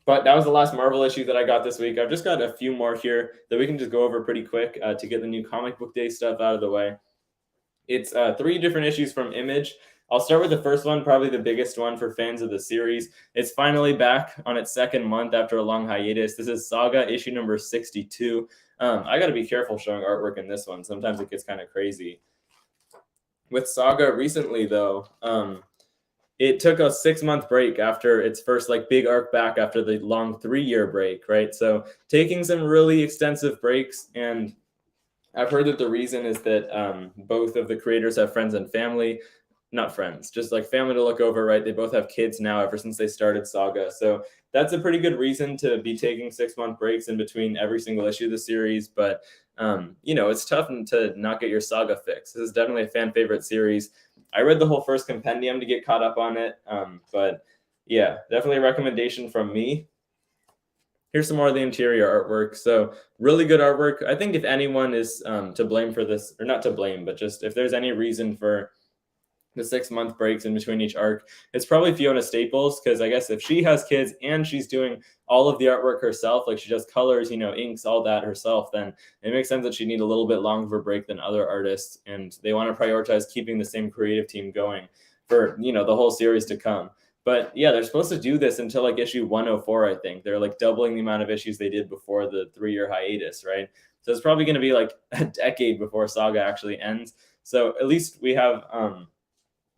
But that was the last Marvel issue that I got this week. I've just got a few more here that we can just go over pretty quick to get the new comic book day stuff out of the way. It's 3 different issues from Image. I'll start with the first one, probably the biggest one for fans of the series. It's finally back on its second month after a long hiatus. This is Saga issue number 62. I got to be careful showing artwork in this one. Sometimes it gets kind of crazy. With Saga recently, though, it took a 6-month break after its first like big arc back after the long 3-year break, right? So taking some really extensive breaks, and I've heard that the reason is that both of the creators have friends and family, not friends, just like family to look over, right? They both have kids now ever since they started Saga. So that's a pretty good reason to be taking 6-month breaks in between every single issue of the series. But, you know, it's tough to not get your Saga fix. This is definitely a fan favorite series. I read the whole first compendium to get caught up on it. But yeah, definitely a recommendation from me. Here's some more of the interior artwork. So really good artwork. I think if anyone is to blame for this, or not to blame, but just if there's any reason for the 6-month breaks in between each arc, it's probably Fiona Staples, because I guess if she has kids and she's doing all of the artwork herself, like she does colors, you know, inks, all that herself, then it makes sense that she need a little bit longer of a break than other artists, and they want to prioritize keeping the same creative team going for, you know, the whole series to come. But yeah, they're supposed to do this until like issue 104, I think. They're like doubling the amount of issues they did before the 3-year hiatus, right? So it's probably going to be like a decade before Saga actually ends. So at least we have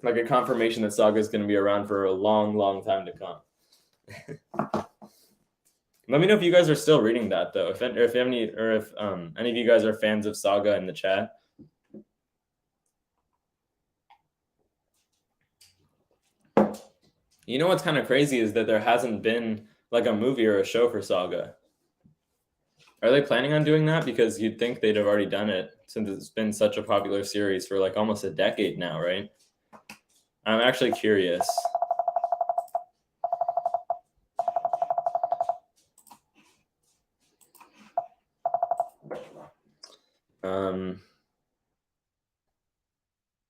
like a confirmation that Saga is going to be around for a long, long time to come. Let me know if you guys are still reading that, though. If any of you guys are fans of Saga in the chat. You know what's kind of crazy is that there hasn't been like a movie or a show for Saga. Are they planning on doing that? Because you'd think they'd have already done it, since it's been such a popular series for like almost a decade now, right? I'm actually curious.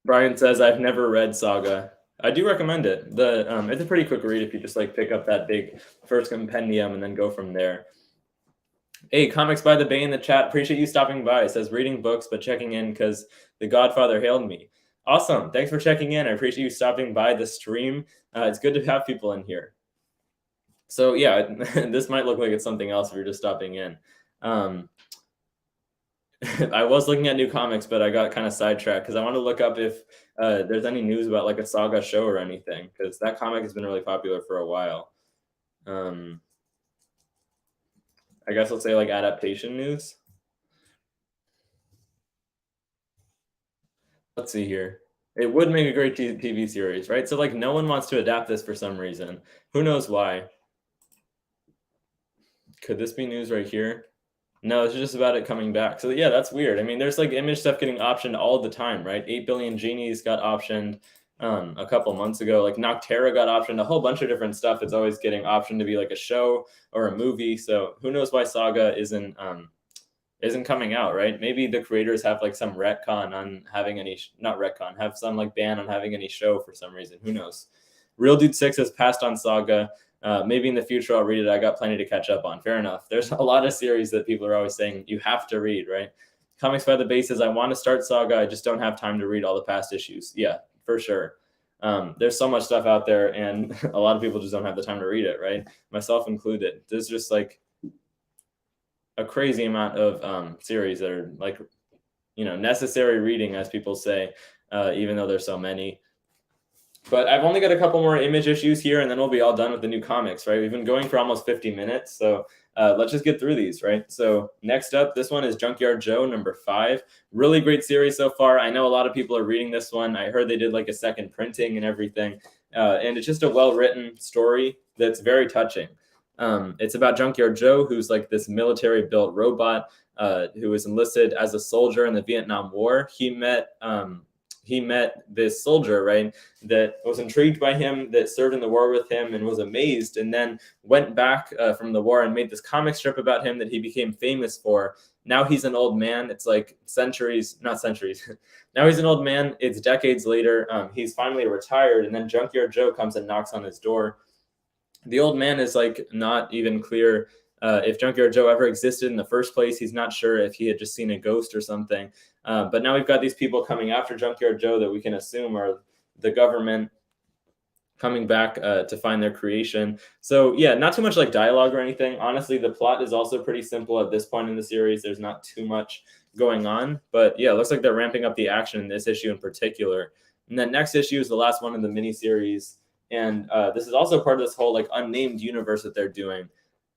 Brian says, I've never read Saga. I do recommend it. It's a pretty quick read if you just like pick up that big first compendium and then go from there. Hey, Comics by the Bay in the chat. Appreciate you stopping by. It says reading books, but checking in because The Godfather hailed me. Awesome. Thanks for checking in. I appreciate you stopping by the stream. It's good to have people in here. So yeah, this might look like it's something else if you're just stopping in. I was looking at new comics, but I got kind of sidetracked because I want to look up if there's any news about like a Saga show or anything, because that comic has been really popular for a while. I guess let's say like adaptation news. Let's see here. It would make a great TV series, right? So like no one wants to adapt this for some reason. Who knows why? Could this be news right here? No, it's just about it coming back. So yeah, that's weird. I mean, there's like image stuff getting optioned all the time, right? 8 Billion Genies got optioned a couple months ago. Like Noctera got optioned, a whole bunch of different stuff. It's always getting optioned to be like a show or a movie. So who knows why Saga isn't coming out, right? Maybe the creators have like some retcon on having any, not retcon, have some like ban on having any show for some reason. Who knows? Real Dude 6 has passed on Saga. Maybe in the future I'll read it. I got plenty to catch up on. Fair enough. There's a lot of series that people are always saying you have to read, right? Comics by the Bay says, I want to start Saga. I just don't have time to read all the past issues. Yeah, for sure. There's so much stuff out there, and a lot of people just don't have the time to read it, right? Myself included. There's just like a crazy amount of series that are like, necessary reading, as people say, even though there's so many. But I've only got a couple more image issues here, and then we'll be all done with the new comics, right? We've been going for almost 50 minutes, so let's just get through these, right? So next up, this one is Junkyard Joe number 5. Really great series so far. I know a lot of people are reading this one. I heard they did like a second printing and everything, and it's just a well-written story that's very touching. It's about Junkyard Joe, who's like this military-built robot who was enlisted as a soldier in the Vietnam War. He met this soldier, right, that was intrigued by him, that served in the war with him and was amazed, and then went back from the war and made this comic strip about him that he became famous for. Now he's an old man. It's like not centuries. Now he's an old man. It's decades later. He's finally retired, and then Junkyard Joe comes and knocks on his door. The old man is like not even clear if Junkyard Joe ever existed in the first place. He's not sure if he had just seen a ghost or something. But now we've got these people coming after Junkyard Joe that we can assume are the government coming back to find their creation. So yeah, not too much like dialogue or anything. Honestly, the plot is also pretty simple at this point in the series. There's not too much going on. But yeah, it looks like they're ramping up the action in this issue in particular. And then next issue is the last one in the miniseries. And this is also part of this whole like unnamed universe that they're doing.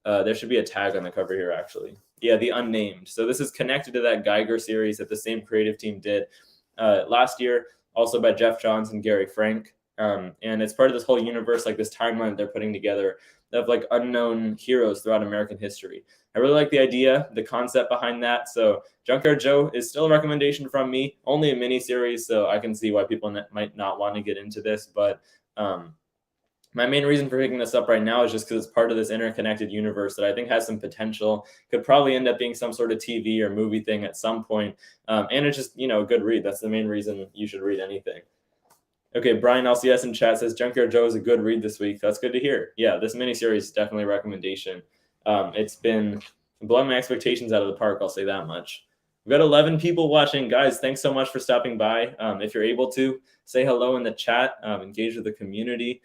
There should be a tag on the cover here, actually. Yeah, the Unnamed. So this is connected to that Geiger series that the same creative team did last year, also by Jeff Johns and Gary Frank. And it's part of this whole universe, like this timeline that they're putting together of like unknown heroes throughout American history. I really like the idea, the concept behind that. So Junkyard Joe is still a recommendation from me, only a mini series, so I can see why people might not want to get into this. But my main reason for picking this up right now is just because it's part of this interconnected universe that I think has some potential, could probably end up being some sort of TV or movie thing at some point. And it's just, a good read. That's the main reason you should read anything. Okay, Brian LCS in chat says Junkyard Joe is a good read this week. That's good to hear. Yeah, this miniseries is definitely a recommendation. It's been blowing my expectations out of the park, I'll say that much. We've got 11 people watching. Guys, thanks so much for stopping by. If you're able to, say hello in the chat, engage with the community.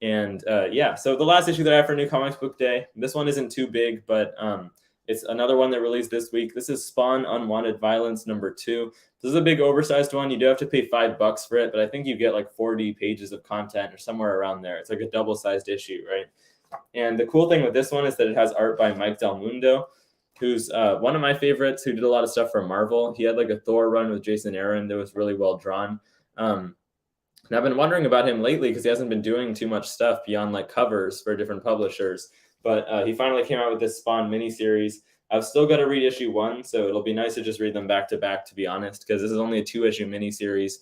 And yeah, so the last issue that I have for New Comics Book Day, this one isn't too big, but it's another one that released this week. This is Spawn Unwanted Violence number 2. This is a big oversized one. You do have to pay $5 for it, but I think you get like 40 pages of content or somewhere around there. It's like a double-sized issue, right? And the cool thing with this one is that it has art by Mike Del Mundo, who's one of my favorites, who did a lot of stuff for Marvel. He had like a Thor run with Jason Aaron that was really well drawn. And I've been wondering about him lately because he hasn't been doing too much stuff beyond like covers for different publishers. But he finally came out with this Spawn miniseries. I've still got to read issue 1, so it'll be nice to just read them back to back, to be honest, because this is only a 2-issue miniseries.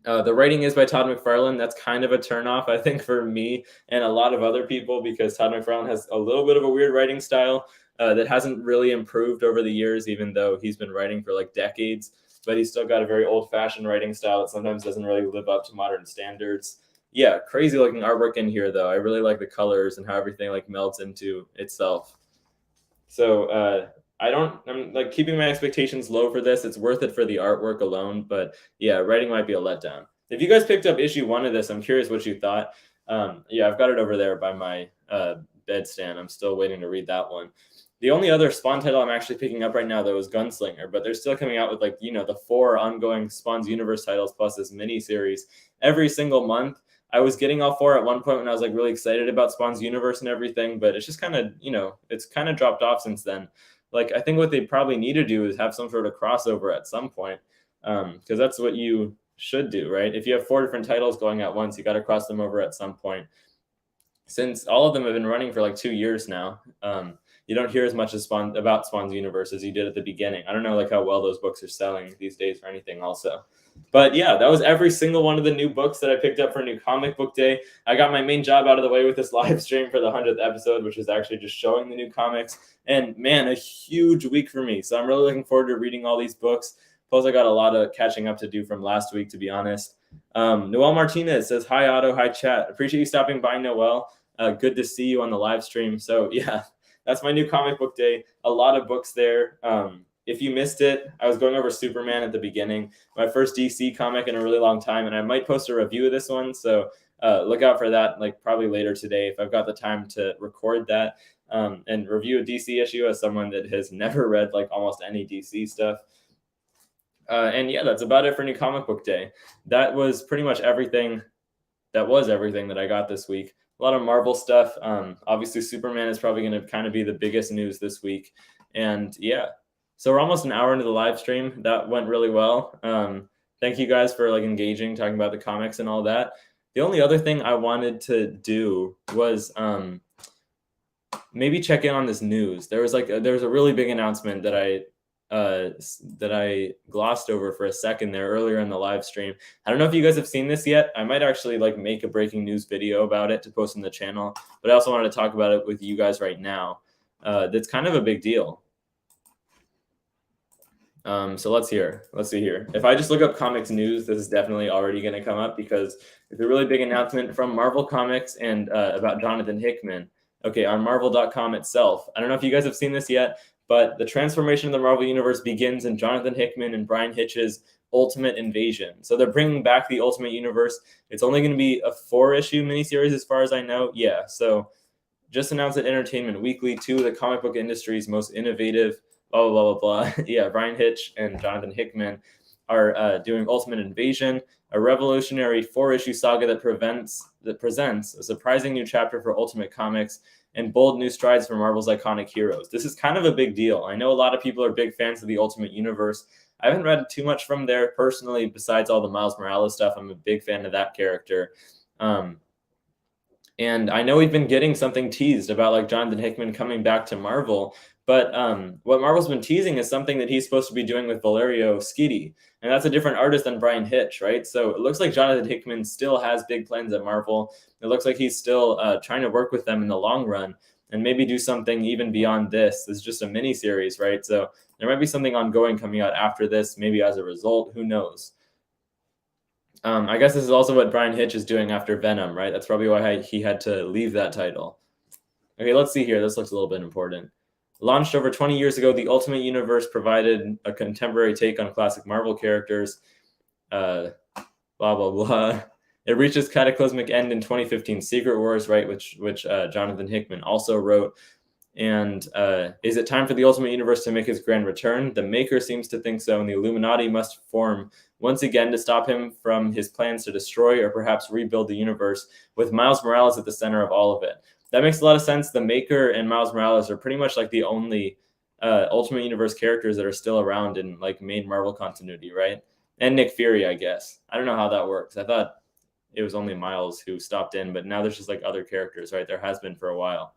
The writing is by Todd McFarlane. That's kind of a turnoff, I think, for me and a lot of other people, because Todd McFarlane has a little bit of a weird writing style that hasn't really improved over the years, even though he's been writing for like decades. But he's still got a very old-fashioned writing style that sometimes doesn't really live up to modern standards. Yeah, crazy looking artwork in here, though. I really like the colors and how everything like melds into itself. So I'm like keeping my expectations low for this. It's worth it for the artwork alone, but yeah, writing might be a letdown. If you guys picked up issue 1 of this, I'm curious what you thought. Yeah, I've got it over there by my bedstand. I'm still waiting to read that one. The only other Spawn title I'm actually picking up right now, though, is Gunslinger, but they're still coming out with like, the 4 ongoing Spawn's Universe titles plus this mini series every single month. I was getting all 4 at one point when I was like really excited about Spawn's Universe and everything, but it's just kind of, it's kind of dropped off since then. Like, I think what they probably need to do is have some sort of crossover at some point, because that's what you should do, right? If you have 4 different titles going at once, you got to cross them over at some point. Since all of them have been running for like 2 years now, you don't hear as much about Spawn's universe as you did at the beginning. I don't know like how well those books are selling these days or anything also. But yeah, that was every single one of the new books that I picked up for New Comic Book Day. I got my main job out of the way with this live stream for the 100th episode, which is actually just showing the new comics. And man, a huge week for me. So I'm really looking forward to reading all these books. Plus, I got a lot of catching up to do from last week, to be honest. Noel Martinez says, hi, Otto. Hi, chat. Appreciate you stopping by, Noel. Good to see you on the live stream. So yeah, that's my New Comic Book Day. A lot of books there. If you missed it, I was going over Superman at the beginning, my first DC comic in a really long time, and I might post a review of this one. So look out for that, like probably later today if I've got the time to record that and review a DC issue as someone that has never read like almost any DC stuff. And yeah, that's about it for New Comic Book Day. That was pretty much everything. That was everything that I got this week. A lot of Marvel stuff. Obviously, Superman is probably going to kind of be the biggest news this week. And yeah. So we're almost an hour into the live stream. That went really well. Thank you guys for like engaging, talking about the comics and all that. The only other thing I wanted to do was maybe check in on this news. There was a really big announcement that I glossed over for a second there earlier in the live stream. I don't know if you guys have seen this yet. I might actually like make a breaking news video about it to post on the channel, but I also wanted to talk about it with you guys right now. That's kind of a big deal. So let's see here. If I just look up comics news, this is definitely already going to come up because it's a really big announcement from Marvel Comics and about Jonathan Hickman. Okay, on Marvel.com itself. I don't know if you guys have seen this yet, but the transformation of the Marvel Universe begins in Jonathan Hickman and Bryan Hitch's Ultimate Invasion. So they're bringing back the Ultimate Universe. It's only going to be a 4-issue miniseries as far as I know. Yeah, so just announced at Entertainment Weekly, 2 of the comic book industry's most innovative blah, blah, blah, blah. Yeah, Bryan Hitch and Jonathan Hickman are doing Ultimate Invasion, a revolutionary 4-issue saga that presents a surprising new chapter for Ultimate Comics and bold new strides for Marvel's iconic heroes. This is kind of a big deal. I know a lot of people are big fans of the Ultimate Universe. I haven't read too much from there personally, besides all the Miles Morales stuff. I'm a big fan of that character. And I know we've been getting something teased about like Jonathan Hickman coming back to Marvel, but what Marvel's been teasing is something that he's supposed to be doing with Valerio Schiti, and that's a different artist than Bryan Hitch, right? So it looks like Jonathan Hickman still has big plans at Marvel. It looks like he's still trying to work with them in the long run and maybe do something even beyond this. This is just a mini series, right? So there might be something ongoing coming out after this, maybe as a result. Who knows? I guess this is also what Bryan Hitch is doing after Venom, right? That's probably why he had to leave that title. Okay, let's see here. This looks a little bit important. Launched over 20 years ago, the Ultimate Universe provided a contemporary take on classic Marvel characters. Blah, blah, blah. It reaches cataclysmic end in 2015, Secret Wars, right, which Jonathan Hickman also wrote. And is it time for the Ultimate Universe to make his grand return? The Maker seems to think so, and the Illuminati must form once again to stop him from his plans to destroy or perhaps rebuild the universe, with Miles Morales at the center of all of it. That makes a lot of sense. The Maker and Miles Morales are pretty much like the only Ultimate Universe characters that are still around in like main Marvel continuity, right? And Nick Fury, I guess. I don't know how that works. I thought it was only Miles who stopped in, but now there's just like other characters, right? There has been for a while.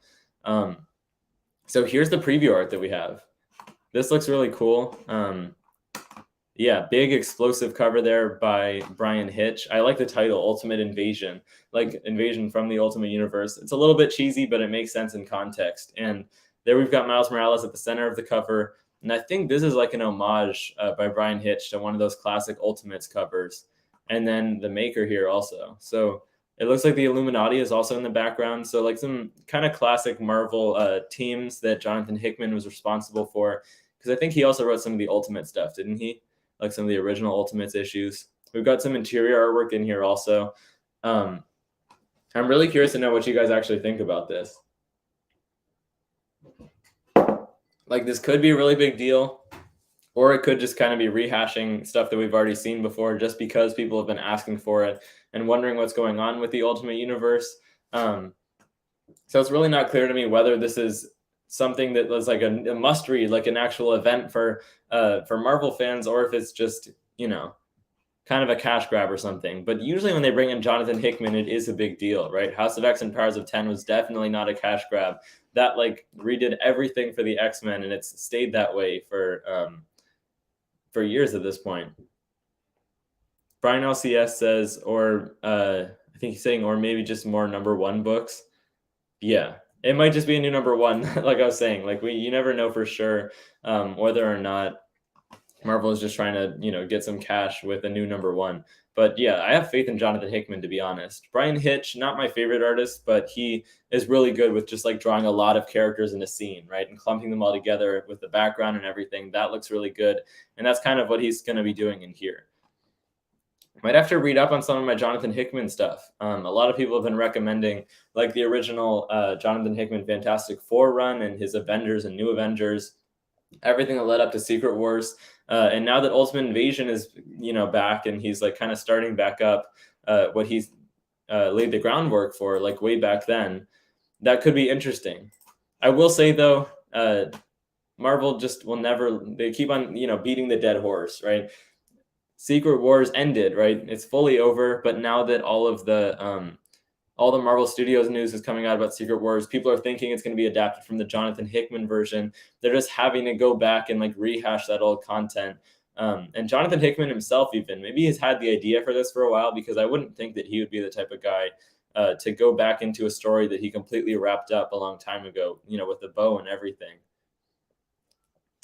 So here's the preview art that we have. This looks really cool. Yeah, big explosive cover there by Bryan Hitch. I like the title, Ultimate Invasion, like invasion from the Ultimate Universe. It's a little bit cheesy, but it makes sense in context. And there we've got Miles Morales at the center of the cover. And I think this is like an homage by Bryan Hitch to one of those classic Ultimates covers. And then the Maker here also. So it looks like the Illuminati is also in the background. So like some kind of classic Marvel teams that Jonathan Hickman was responsible for. Because I think he also wrote some of the Ultimate stuff, didn't he? Like some of the original Ultimates issues. We've got some interior artwork in here also. I'm really curious to know what you guys actually think about this. Like this could be a really big deal, or it could just kind of be rehashing stuff that we've already seen before just because people have been asking for it and wondering what's going on with the Ultimate Universe. So it's really not clear to me whether this is something that was like a must read, like an actual event for Marvel fans, or if it's just, you know, kind of a cash grab or something. But usually when they bring in Jonathan Hickman, it is a big deal, right? House of X and Powers of 10 was definitely not a cash grab. That like redid everything for the X-Men, and it's stayed that way for years at this point. Brian LCS says, or I think he's saying, or maybe just more #1 books. Yeah, it might just be a new #1. Like I was saying, like you never know for sure whether or not Marvel is just trying to, get some cash with a new #1. But yeah, I have faith in Jonathan Hickman, to be honest. Brian Hitch, not my favorite artist, but he is really good with just like drawing a lot of characters in a scene, right? And clumping them all together with the background and everything. That looks really good. And that's kind of what he's going to be doing in here. Might have to read up on some of my Jonathan Hickman stuff. A lot of people have been recommending like the original Jonathan Hickman Fantastic Four run and his Avengers and New Avengers, everything that led up to Secret Wars. And now that Ultimate Invasion is, back and he's like kind of starting back up what he's laid the groundwork for like way back then, that could be interesting. I will say though, Marvel just will never, they keep on, beating the dead horse, right? Secret Wars ended, right? It's fully over, but now that all the Marvel Studios news is coming out about Secret Wars, people are thinking it's going to be adapted from the Jonathan Hickman version. They're just having to go back and like rehash that old content. And Jonathan Hickman himself, even maybe he's had the idea for this for a while, because I wouldn't think that he would be the type of guy to go back into a story that he completely wrapped up a long time ago, with the bow and everything.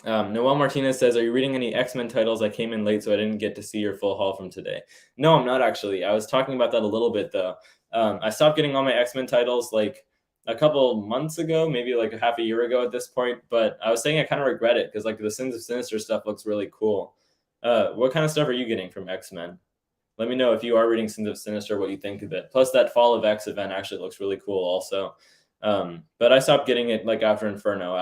Noel Martinez says, are you reading any X-Men titles? I came in late, so I didn't get to see your full haul from today. No, I'm not actually. I was talking about that a little bit, though. I stopped getting all my X-Men titles like a couple months ago, maybe like a half a year ago at this point. But I was saying I kind of regret it because like the Sins of Sinister stuff looks really cool. What kind of stuff are you getting from X-Men? Let me know if you are reading Sins of Sinister, what you think of it. Plus, that Fall of X event actually looks really cool also. But I stopped getting it like after Inferno,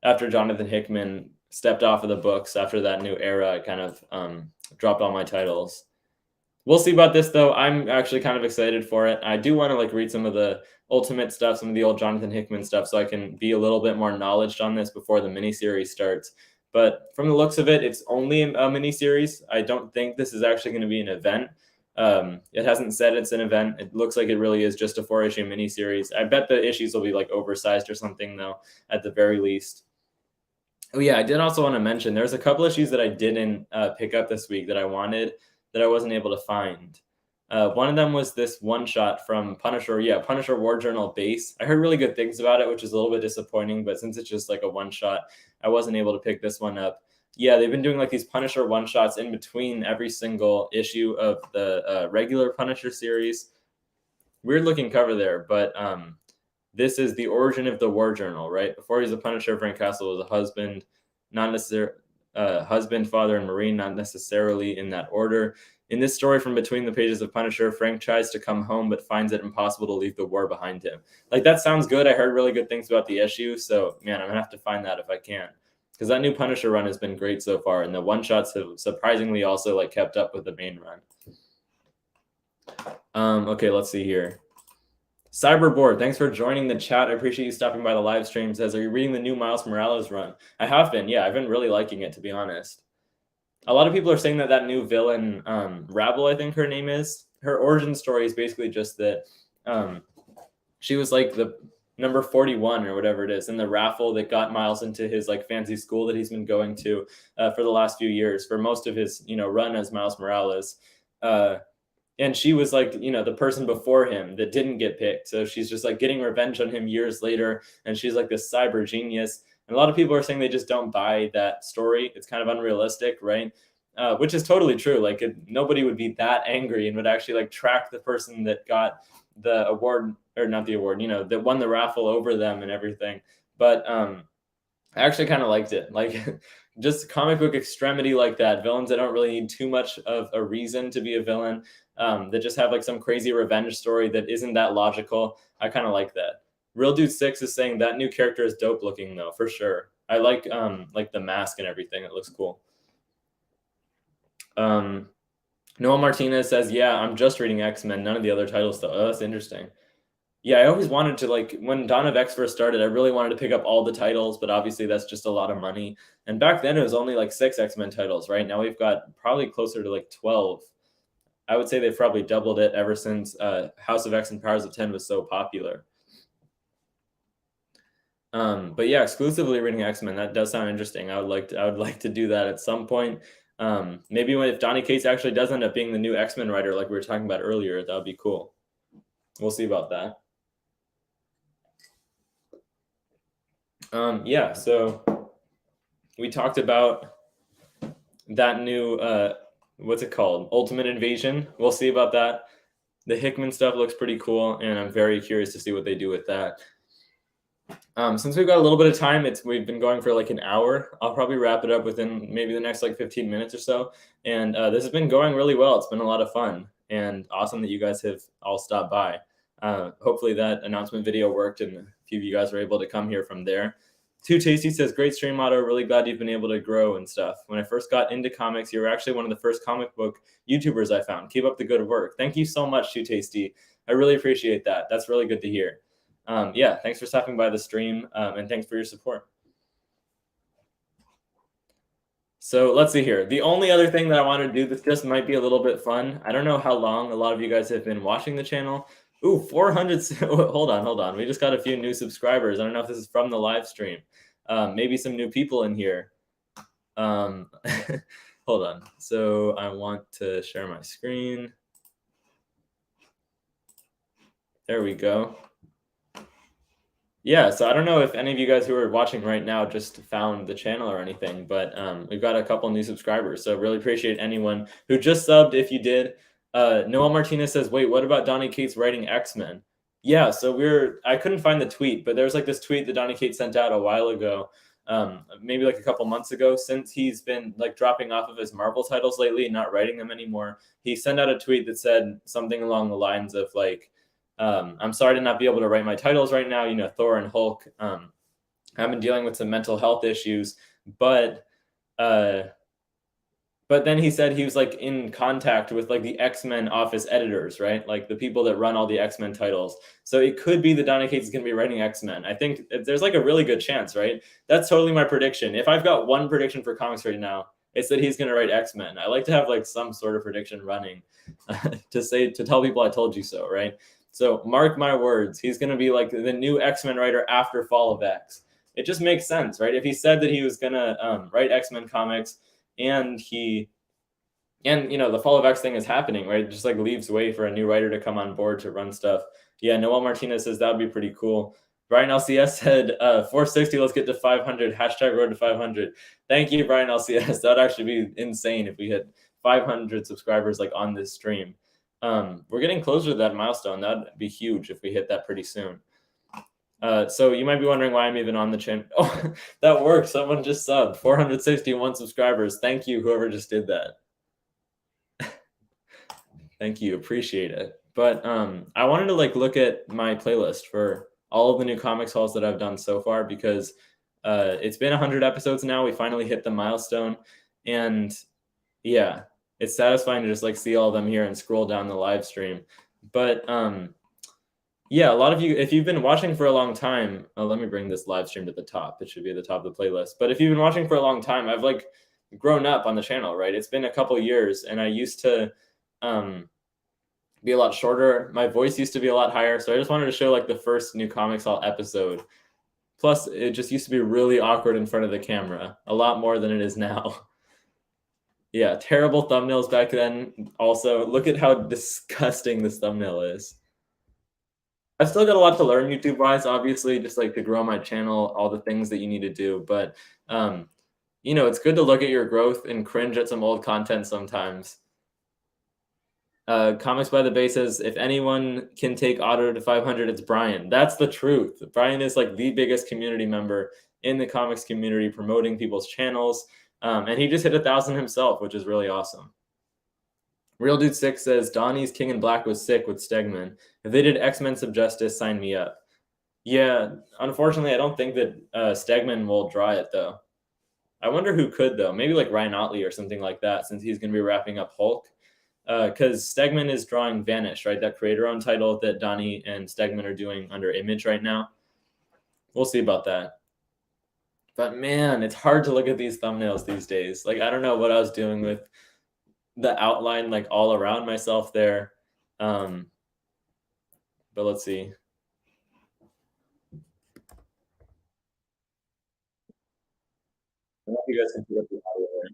after Jonathan Hickman stepped off of the books, after that new era, I kind of dropped all my titles. We'll see about this, though. I'm actually kind of excited for it. I do want to like read some of the Ultimate stuff, some of the old Jonathan Hickman stuff, so I can be a little bit more knowledgeable on this before the miniseries starts. But from the looks of it, it's only a miniseries. I don't think this is actually going to be an event. It hasn't said it's an event. It looks like it really is just a 4-issue miniseries. I bet the issues will be like oversized or something, though, at the very least. Oh yeah, I did also want to mention there's a couple issues that I didn't pick up this week that I wanted that I wasn't able to find. One of them was this one shot from Punisher. Yeah, Punisher War Journal base. I heard really good things about it, which is a little bit disappointing. But since it's just like a one shot, I wasn't able to pick this one up. Yeah, they've been doing like these Punisher one shots in between every single issue of the regular Punisher series. Weird looking cover there, but this is the origin of the War Journal, right? Before he's a Punisher, Frank Castle was a husband, not necessarily husband, father, and Marine, not necessarily in that order. In this story from between the pages of Punisher, Frank tries to come home but finds it impossible to leave the war behind him. Like, that sounds good. I heard really good things about the issue, so man, I'm gonna have to find that if I can, because that new Punisher run has been great so far, and the one shots have surprisingly also like kept up with the main run. Okay, let's see here. Cyberboard, thanks for joining the chat. I appreciate you stopping by the live stream. Says, are you reading the new Miles Morales run? I have been. Yeah, I've been really liking it, to be honest. A lot of people are saying that new villain, Rabble, I think her name is, her origin story is basically just that she was like the number 41 or whatever it is in the raffle that got Miles into his like fancy school that he's been going to for the last few years for most of his run as Miles Morales. And she was like, the person before him that didn't get picked. So she's just like getting revenge on him years later. And she's like this cyber genius. And a lot of people are saying they just don't buy that story. It's kind of unrealistic, right? Which is totally true. Like nobody would be that angry and would actually like track the person that got the award, or not the award, that won the raffle over them and everything. But I actually kind of liked it. Like just comic book extremity like that. Villains that don't really need too much of a reason to be a villain. That just have like some crazy revenge story that isn't that logical. I kind of like that. Real Dude 6 is saying that new character is dope looking though, for sure. I like the mask and everything. It looks cool. Noel Martinez says, yeah, I'm just reading X-Men. None of the other titles though. Oh, that's interesting. Yeah, I always wanted to like when Dawn of X first started, I really wanted to pick up all the titles, but obviously that's just a lot of money. And back then it was only like 6 X-Men titles, right? Now we've got probably closer to like 12. I would say they've probably doubled it ever since House of X and Powers of 10 was so popular. But yeah, exclusively reading X-Men, that does sound interesting. I would like to do that at some point. Maybe when if Donny Cates actually does end up being the new X-Men writer, like we were talking about earlier, that would be cool. We'll see about that. Yeah, so we talked about that new what's it called? Ultimate Invasion. We'll see about that. The Hickman stuff looks pretty cool, and I'm very curious to see what they do with that. Since we've got a little bit of time, we've been going for like an hour. I'll probably wrap it up within maybe the next like 15 minutes or so. And this has been going really well. It's been a lot of fun and awesome that you guys have all stopped by. Hopefully that announcement video worked and a few of you guys were able to come here from there. Too Tasty says, great stream motto. Really glad you've been able to grow and stuff. When I first got into comics, you were actually one of the first comic book YouTubers I found. Keep up the good work. Thank you so much, Too Tasty. I really appreciate that. That's really good to hear. Yeah, thanks for stopping by the stream, and thanks for your support. So let's see here. The only other thing that I want to do, this just might be a little bit fun. I don't know how long a lot of you guys have been watching the channel. Ooh, 400. Hold on. We just got a few new subscribers. I don't know if this is from the live stream. Maybe some new people in here. Hold on. So I want to share my screen. There we go. Yeah, so I don't know if any of you guys who are watching right now just found the channel or anything, but we've got a couple new subscribers. So really appreciate anyone who just subbed if you did. Noel Martinez says, wait, what about Donny Cates writing X-Men? Yeah, so I couldn't find the tweet, but there's like this tweet that Donny Cates sent out a while ago, maybe like a couple months ago, since he's been like dropping off of his Marvel titles lately and not writing them anymore. He sent out a tweet that said something along the lines of like, I'm sorry to not be able to write my titles right now. You know, Thor and Hulk. I've been dealing with some mental health issues, but then he said he was like in contact with like the X-Men office editors, right? Like the people that run all the X-Men titles. So it could be that Donny Cates is going to be writing X-Men. I think there's like a really good chance, right? That's totally my prediction. If I've got one prediction for comics right now, it's that he's going to write X-Men. I like to have like some sort of prediction running to tell people I told you so, right? So mark my words, he's going to be like the new X-Men writer after Fall of X. It just makes sense, right? If he said that he was going to write X-Men comics and you know, the Fall of X thing is happening, right? It just like leaves way for a new writer to come on board to run stuff. Yeah, Noel Martinez says that would be pretty cool. Brian LCS said 460, let's get to 500, hashtag road to 500. Thank you, Brian LCS. That'd actually be insane if we hit 500 subscribers like on this stream. We're getting closer to that milestone. That'd be huge if we hit that pretty soon. So you might be wondering why I'm even on the channel. Oh, that worked. Someone just subbed. 461 subscribers. Thank you, whoever just did that. Thank you. Appreciate it. But I wanted to like look at my playlist for all of the new comics hauls that I've done so far because it's been 100 episodes now. We finally hit the milestone. And yeah, it's satisfying to just like see all of them here and scroll down the live stream. But yeah, a lot of you, if you've been watching for a long time, let me bring this live stream to the top. It should be at the top of the playlist. But if you've been watching for a long time, I've like grown up on the channel, right? It's been a couple years and I used to be a lot shorter. My voice used to be a lot higher. So I just wanted to show like the first new Comics Haul episode. Plus, it just used to be really awkward in front of the camera, a lot more than it is now. Yeah, terrible thumbnails back then. Also, look at how disgusting this thumbnail is. I've still got a lot to learn YouTube-wise, obviously, just like to grow my channel, all the things that you need to do. But, you know, it's good to look at your growth and cringe at some old content sometimes. Comics by the Bay says, if anyone can take Otto to 500, it's Brian. That's the truth. Brian is like the biggest community member in the comics community, promoting people's channels. And he just hit 1,000 himself, which is really awesome. Real Dude 6 says, Donnie's King in Black was sick with Stegman. If they did X-Men Sub Justice, sign me up. Yeah, unfortunately, I don't think that Stegman will draw it, though. I wonder who could, though. Maybe like Ryan Otley or something like that, since he's going to be wrapping up Hulk. because Stegman is drawing Vanish, right? That creator-owned title that Donnie and Stegman are doing under Image right now. We'll see about that. But man, it's hard to look at these thumbnails these days. Like, I don't know what I was doing with the outline, like all around myself there. But let's see. I don't know if you guys can pick up the audio there.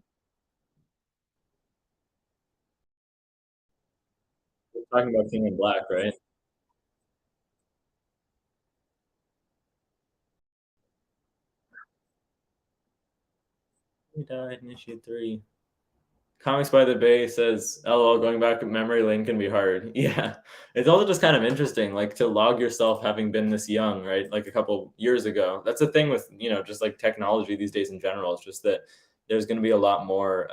We're talking about King in Black, right? He died in issue 3. Comics by the Bay says, "LOL, going back to memory lane can be hard." Yeah, it's also just kind of interesting, like to log yourself having been this young, right? Like a couple years ago. That's the thing with just like technology these days in general. It's just that there's going to be a lot more,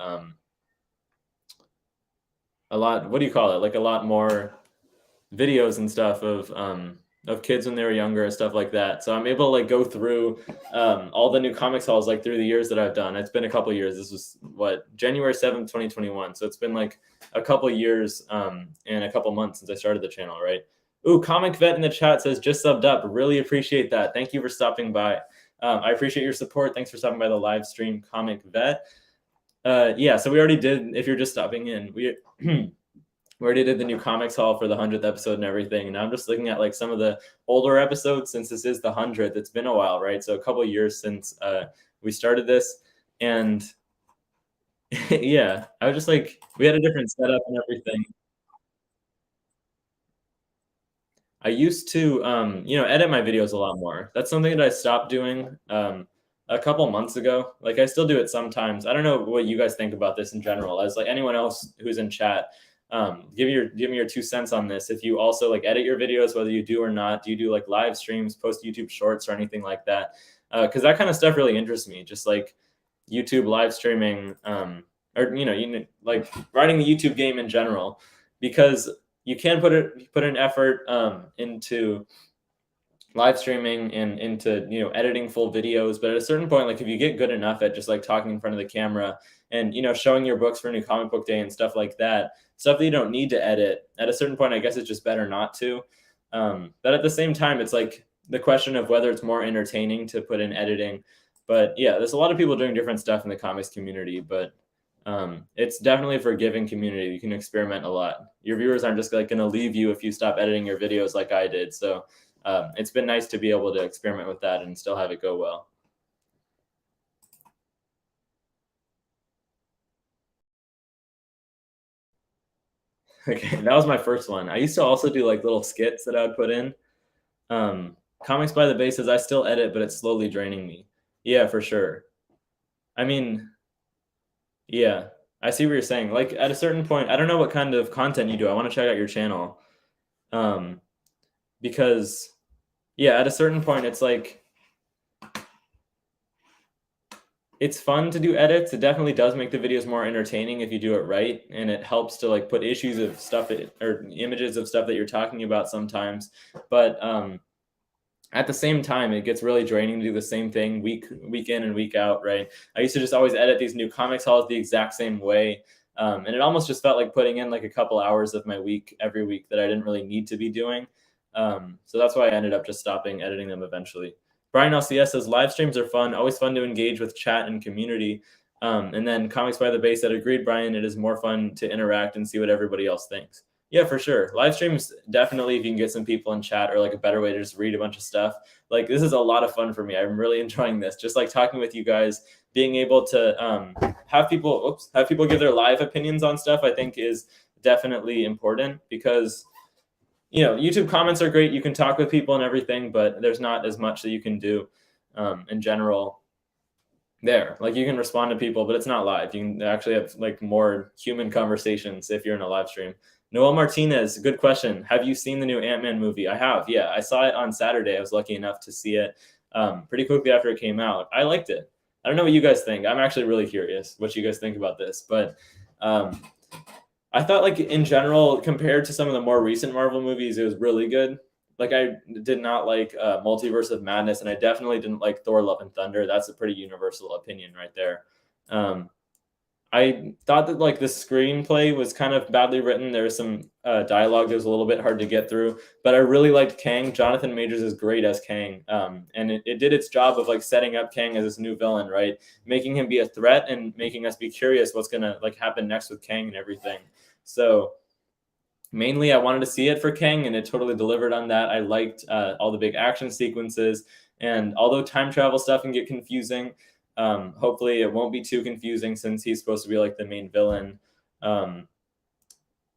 a lot. What do you call it? Like a lot more videos and stuff of kids when they were younger and stuff like that. So I'm able to like go through all the new comics hauls like through the years that I've done. It's been a couple years. This was what, January 7th, 2021. So it's been like a couple years and a couple months since I started the channel, right? Ooh, Comic Vet in the chat says just subbed up. Really appreciate that. Thank you for stopping by. I appreciate your support. Thanks for stopping by the live stream, Comic Vet. Yeah, so we already did. If you're just stopping in, we we already did the new comics haul for the 100th episode and everything. And I'm just looking at like some of the older episodes since this is the 100th. It's been a while, right? So a couple years since we started this. And yeah, I was just like, we had a different setup and everything. I used to, edit my videos a lot more. That's something that I stopped doing a couple months ago. Like I still do it sometimes. I don't know what you guys think about this in general. As like anyone else who's in chat, give me your 2 cents on this. If you also like edit your videos, whether you do or not, do you do like live streams, post YouTube shorts or anything like that? Because that kind of stuff really interests me. Just like YouTube live streaming, or like writing the YouTube game in general, because you can put an effort into live streaming and into editing full videos, but at a certain point, like if you get good enough at just like talking in front of the camera and showing your books for New Comic Book Day and stuff like that, stuff that you don't need to edit, at a certain point I guess it's just better not to. But at the same time, it's like the question of whether it's more entertaining to put in editing. But yeah, there's a lot of people doing different stuff in the comics community, but it's definitely a forgiving community. You can experiment a lot. Your viewers aren't just like going to leave you if you stop editing your videos like I did. So it's been nice to be able to experiment with that and still have it go well. Okay, that was my first one. I used to also do like little skits that I would put in. Comics by the Bay says, I still edit, but it's slowly draining me. Yeah, for sure. I mean, yeah, I see what you're saying. Like at a certain point, I don't know what kind of content you do. I want to check out your channel. Because yeah, at a certain point, it's like, it's fun to do edits. It definitely does make the videos more entertaining if you do it right. And it helps to like put issues of stuff or images of stuff that you're talking about sometimes. But at the same time, it gets really draining to do the same thing week in and week out, right? I used to just always edit these new comics hauls the exact same way. And it almost just felt like putting in like a couple hours of my week every week that I didn't really need to be doing. So that's why I ended up just stopping editing them eventually. Brian LCS says, live streams are fun, always fun to engage with chat and community. And then Comics by the Bay said, agreed, Brian, it is more fun to interact and see what everybody else thinks. Yeah, for sure. Live streams, definitely, if you can get some people in chat, or like a better way to just read a bunch of stuff. Like this is a lot of fun for me. I'm really enjoying this. Just like talking with you guys, being able to have people give their live opinions on stuff, I think is definitely important, because YouTube comments are great. You can talk with people and everything, but there's not as much that you can do in general there. Like you can respond to people, but it's not live. You can actually have like more human conversations if you're in a live stream. Noel Martinez, good question. Have you seen the new Ant-Man movie? I have. Yeah, I saw it on Saturday. I was lucky enough to see it pretty quickly after it came out. I liked it. I don't know what you guys think. I'm actually really curious what you guys think about this, but I thought, like, in general, compared to some of the more recent Marvel movies, it was really good. Like, I did not like Multiverse of Madness, and I definitely didn't like Thor: Love and Thunder. That's a pretty universal opinion right there. I thought that like the screenplay was kind of badly written. There was some dialogue that was a little bit hard to get through, but I really liked Kang. Jonathan Majors is great as Kang, and it did its job of like setting up Kang as this new villain, right? Making him be a threat and making us be curious what's gonna like happen next with Kang and everything. So mainly, I wanted to see it for Kang, and it totally delivered on that. I liked all the big action sequences, and although time travel stuff can get confusing, hopefully it won't be too confusing since he's supposed to be like the main villain. Um,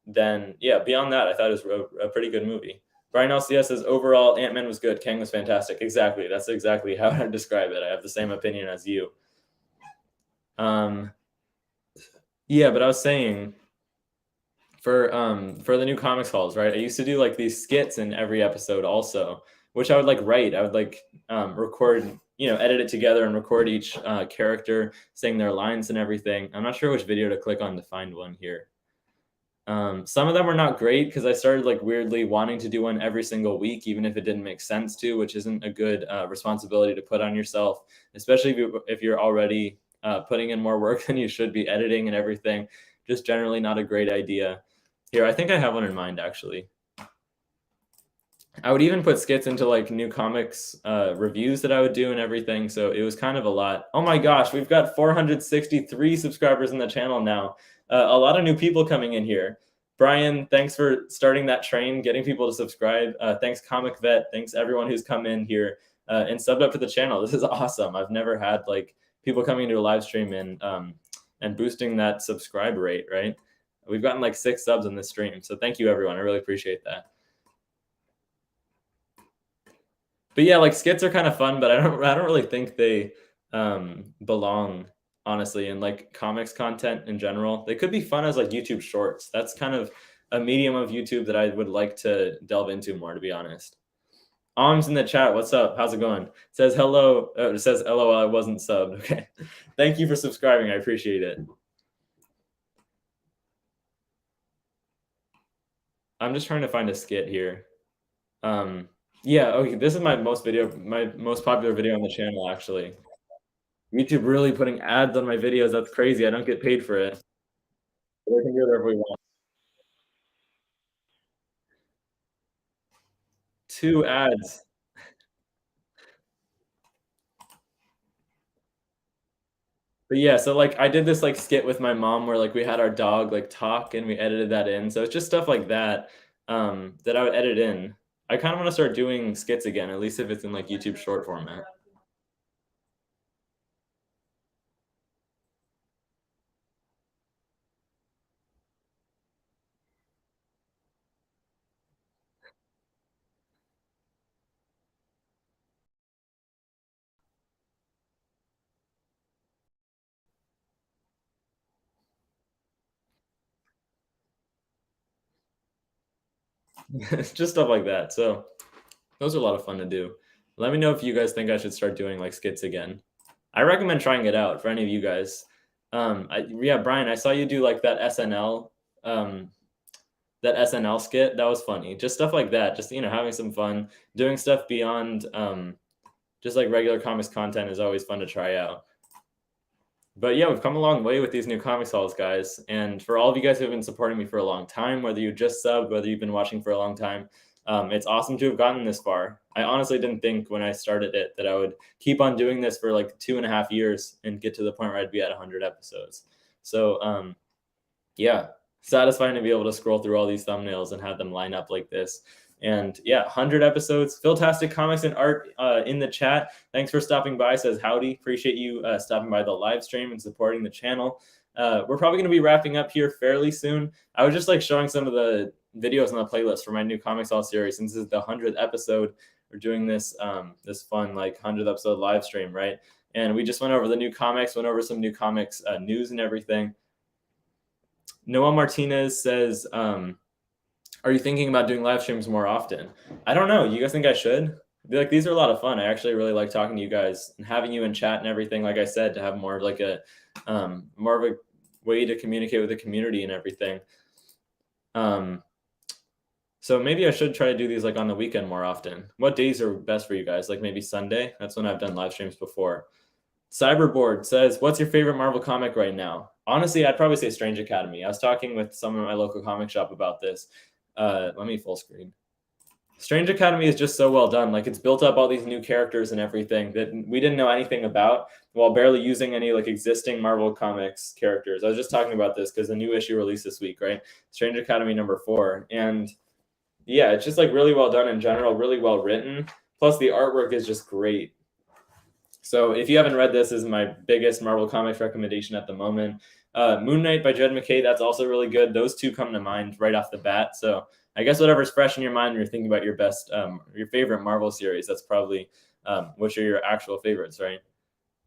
then yeah, beyond that, I thought it was a pretty good movie. Brian LCS says overall Ant-Man was good, Kang was fantastic. Exactly, that's exactly how I describe it. I have the same opinion as you. Yeah, but I was saying for the new comics halls, right? I used to do like these skits in every episode also, which I would like write. I would like record, edit it together and record each character saying their lines and everything. I'm not sure which video to click on to find one here. Some of them were not great because I started like weirdly wanting to do one every single week, even if it didn't make sense to, which isn't a good responsibility to put on yourself, especially if you're already putting in more work than you should be editing and everything. Just generally not a great idea. Here, I think I have one in mind actually. I would even put skits into like new comics reviews that I would do and everything. So it was kind of a lot. Oh my gosh, we've got 463 subscribers in the channel now. A lot of new people coming in here. Brian, thanks for starting that train, getting people to subscribe. Thanks Comic Vet. Thanks everyone who's come in here and subbed up to the channel. This is awesome. I've never had like people coming to a live stream and boosting that subscribe rate, right? We've gotten like 6 subs in this stream. So thank you everyone. I really appreciate that. But yeah, like skits are kind of fun, but I don't really think they belong honestly in like comics content in general. They could be fun as like YouTube shorts. That's kind of a medium of YouTube that I would like to delve into more, to be honest. Om's in the chat. What's up? How's it going? It says hello. It says LOL. I wasn't subbed. Okay. Thank you for subscribing. I appreciate it. I'm just trying to find a skit here. Yeah, okay, this is my most popular video on the channel, actually. YouTube really putting ads on my videos, that's crazy, I don't get paid for it. We can do whatever we want. 2 ads. But yeah, so, like, I did this, like, skit with my mom where, like, we had our dog, like, talk, and we edited that in, so it's just stuff like that, that I would edit in. I kinda wanna start doing skits again, at least if it's in, like, YouTube short format. Just stuff like that, so those are a lot of fun to do. Let me know if you guys think I should start doing, like, skits again. I recommend trying it out for any of you guys. Yeah, Brian, I saw you do, like, that SNL skit. That was funny. Just stuff like that, just, having some fun. Doing stuff beyond, just, like, regular comics content is always fun to try out. But yeah, we've come a long way with these new comics halls, guys. And for all of you guys who have been supporting me for a long time, whether you just subbed, whether you've been watching for a long time, it's awesome to have gotten this far. I honestly didn't think when I started it that I would keep on doing this for like 2.5 years and get to the point where I'd be at 100 episodes. So yeah, satisfying to be able to scroll through all these thumbnails and have them line up like this. And yeah, 100 episodes. Philtastic Comics and Art in the chat. Thanks for stopping by. Says howdy. Appreciate you stopping by the live stream and supporting the channel. We're probably going to be wrapping up here fairly soon. I was just like showing some of the videos on the playlist for my new Comics All series. Since this is the 100th episode, we're doing this this fun like 100th episode live stream, right? And we just went over the new comics, went over some new comics news and everything. Noel Martinez says, are you thinking about doing live streams more often? I don't know. You guys think I should? Like, these are a lot of fun. I actually really like talking to you guys and having you in chat and everything. Like I said, to have more of like more of a way to communicate with the community and everything. So maybe I should try to do these like on the weekend more often. What days are best for you guys? Like maybe Sunday? That's when I've done live streams before. Cyberboard says, "What's your favorite Marvel comic right now?" Honestly, I'd probably say Strange Academy. I was talking with someone at my local comic shop about this. Let me full screen. Strange Academy is just so well done. Like it's built up all these new characters and everything that we didn't know anything about while barely using any like existing Marvel Comics characters. I was just talking about this because the new issue released this week, right? Strange Academy #4. And yeah, it's just like really well done in general, really well written. Plus the artwork is just great. So if you haven't read this, this is my biggest Marvel Comics recommendation at the moment. Moon Knight by Jed MacKay, that's also really good. Those two come to mind right off the bat. So I guess whatever's fresh in your mind when you're thinking about your best, your favorite Marvel series, that's probably which are your actual favorites, right?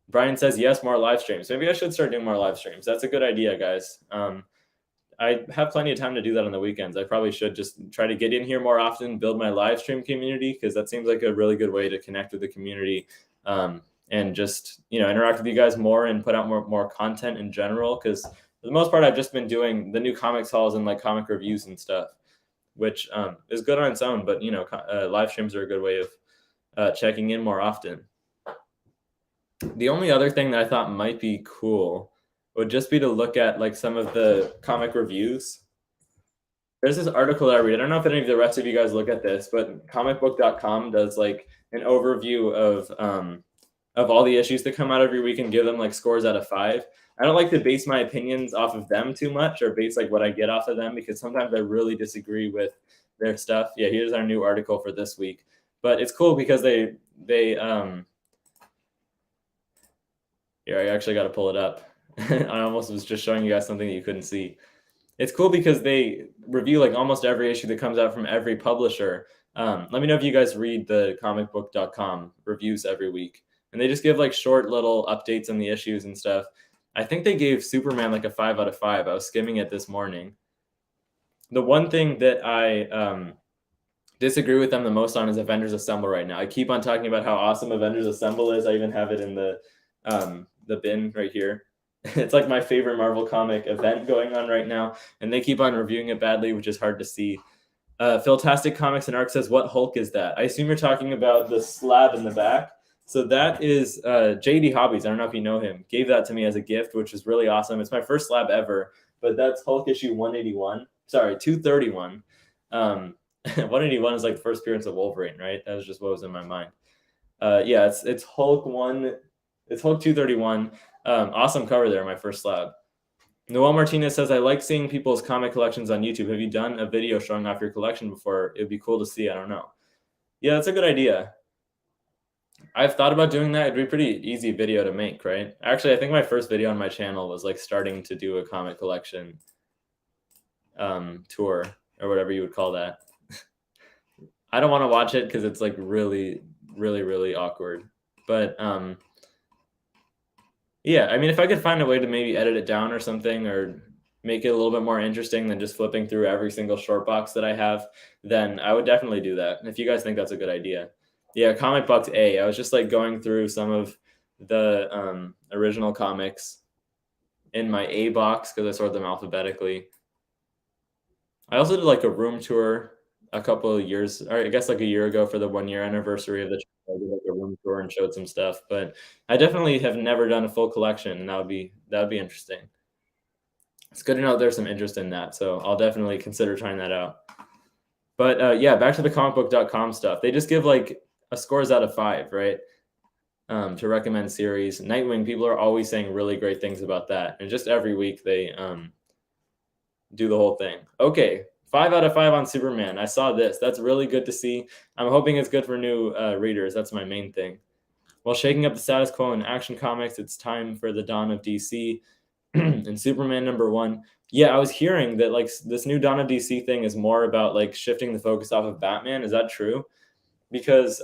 Brian says yes, more live streams. Maybe I should start doing more live streams. That's a good idea, guys. I have plenty of time to do that on the weekends. I probably should just try to get in here more often, build my live stream community, because that seems like a really good way to connect with the community. And just interact with you guys more and put out more content in general, because for the most part I've just been doing the new comics halls and like comic reviews and stuff, which is good on its own, but live streams are a good way of checking in more often. The only other thing that I thought might be cool would just be to look at like some of the comic reviews. There's this article that I read. I don't know if any of the rest of you guys look at this, but comicbook.com does like an overview of all the issues that come out every week and give them like scores out of 5. I don't like to base my opinions off of them too much, or base like what I get off of them, because sometimes I really disagree with their stuff. Yeah, here's our new article for this week. But it's cool because they here, I actually got to pull it up. I almost was just showing you guys something that you couldn't see. It's cool because they review like almost every issue that comes out from every publisher. Let me know if you guys read the comicbook.com reviews every week. And they just give like short little updates on the issues and stuff. I think they gave Superman like a 5 out of 5. I was skimming it this morning. The one thing that I disagree with them the most on is Avengers Assemble right now. I keep on talking about how awesome Avengers Assemble is. I even have it in the bin right here. It's like my favorite Marvel comic event going on right now, and they keep on reviewing it badly, which is hard to see. Philtastic Comics and Arc says, "What Hulk is that?" I assume you're talking about the slab in the back. So that is JD Hobbies. I don't know if you know him. Gave that to me as a gift, which is really awesome. It's my first slab ever, but that's Hulk issue 181. Sorry, 231. 181 is like the first appearance of Wolverine, right? That was just what was in my mind. Yeah, it's Hulk 1. It's Hulk 231. Awesome cover there, my first slab. Noel Martinez says, "I like seeing people's comic collections on YouTube. Have you done a video showing off your collection before? It'd be cool to see. I don't know." Yeah, that's a good idea. I've thought about doing that. It'd be a pretty easy video to make, right? Actually, I think my first video on my channel was like starting to do a comic collection tour, or whatever you would call that. I don't want to watch it because it's like really, really, really awkward. But yeah, I mean, if I could find a way to maybe edit it down or something, or make it a little bit more interesting than just flipping through every single short box that I have, then I would definitely do that. If you guys think that's a good idea. Yeah, Comic Box A. I was just like going through some of the original comics in my A box because I sort them alphabetically. I also did like a room tour a couple of years, or I guess like a year ago for the 1-year anniversary of the channel. I did like a room tour and showed some stuff, but I definitely have never done a full collection, and that would be interesting. It's good to know there's some interest in that, so I'll definitely consider trying that out. But yeah, back to the comicbook.com stuff. They just give like a scores out of 5, right? To recommend series. Nightwing, people are always saying really great things about that, and just every week they do the whole thing. Okay, 5 out of 5 on Superman. I saw this. That's really good to see. I'm hoping it's good for new readers. That's my main thing. While shaking up the status quo in Action Comics, it's time for the dawn of DC. And Superman #1. Yeah, I was hearing that like this new Dawn of DC thing is more about like shifting the focus off of Batman. Is that true? Because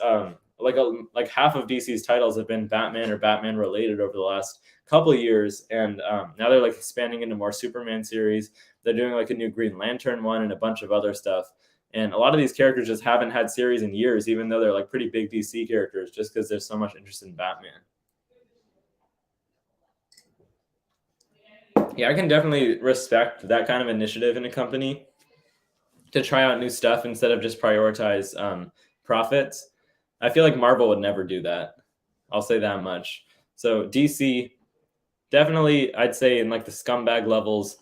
like half of DC's titles have been Batman or Batman related over the last couple of years, and now they're like expanding into more Superman series. They're doing like a new Green Lantern one and a bunch of other stuff. And a lot of these characters just haven't had series in years, even though they're like pretty big DC characters, just because there's so much interest in Batman. Yeah, I can definitely respect that kind of initiative in a company to try out new stuff instead of just prioritize profits. I feel like Marvel would never do that. I'll say that much. So DC, definitely, I'd say in like the scumbag levels,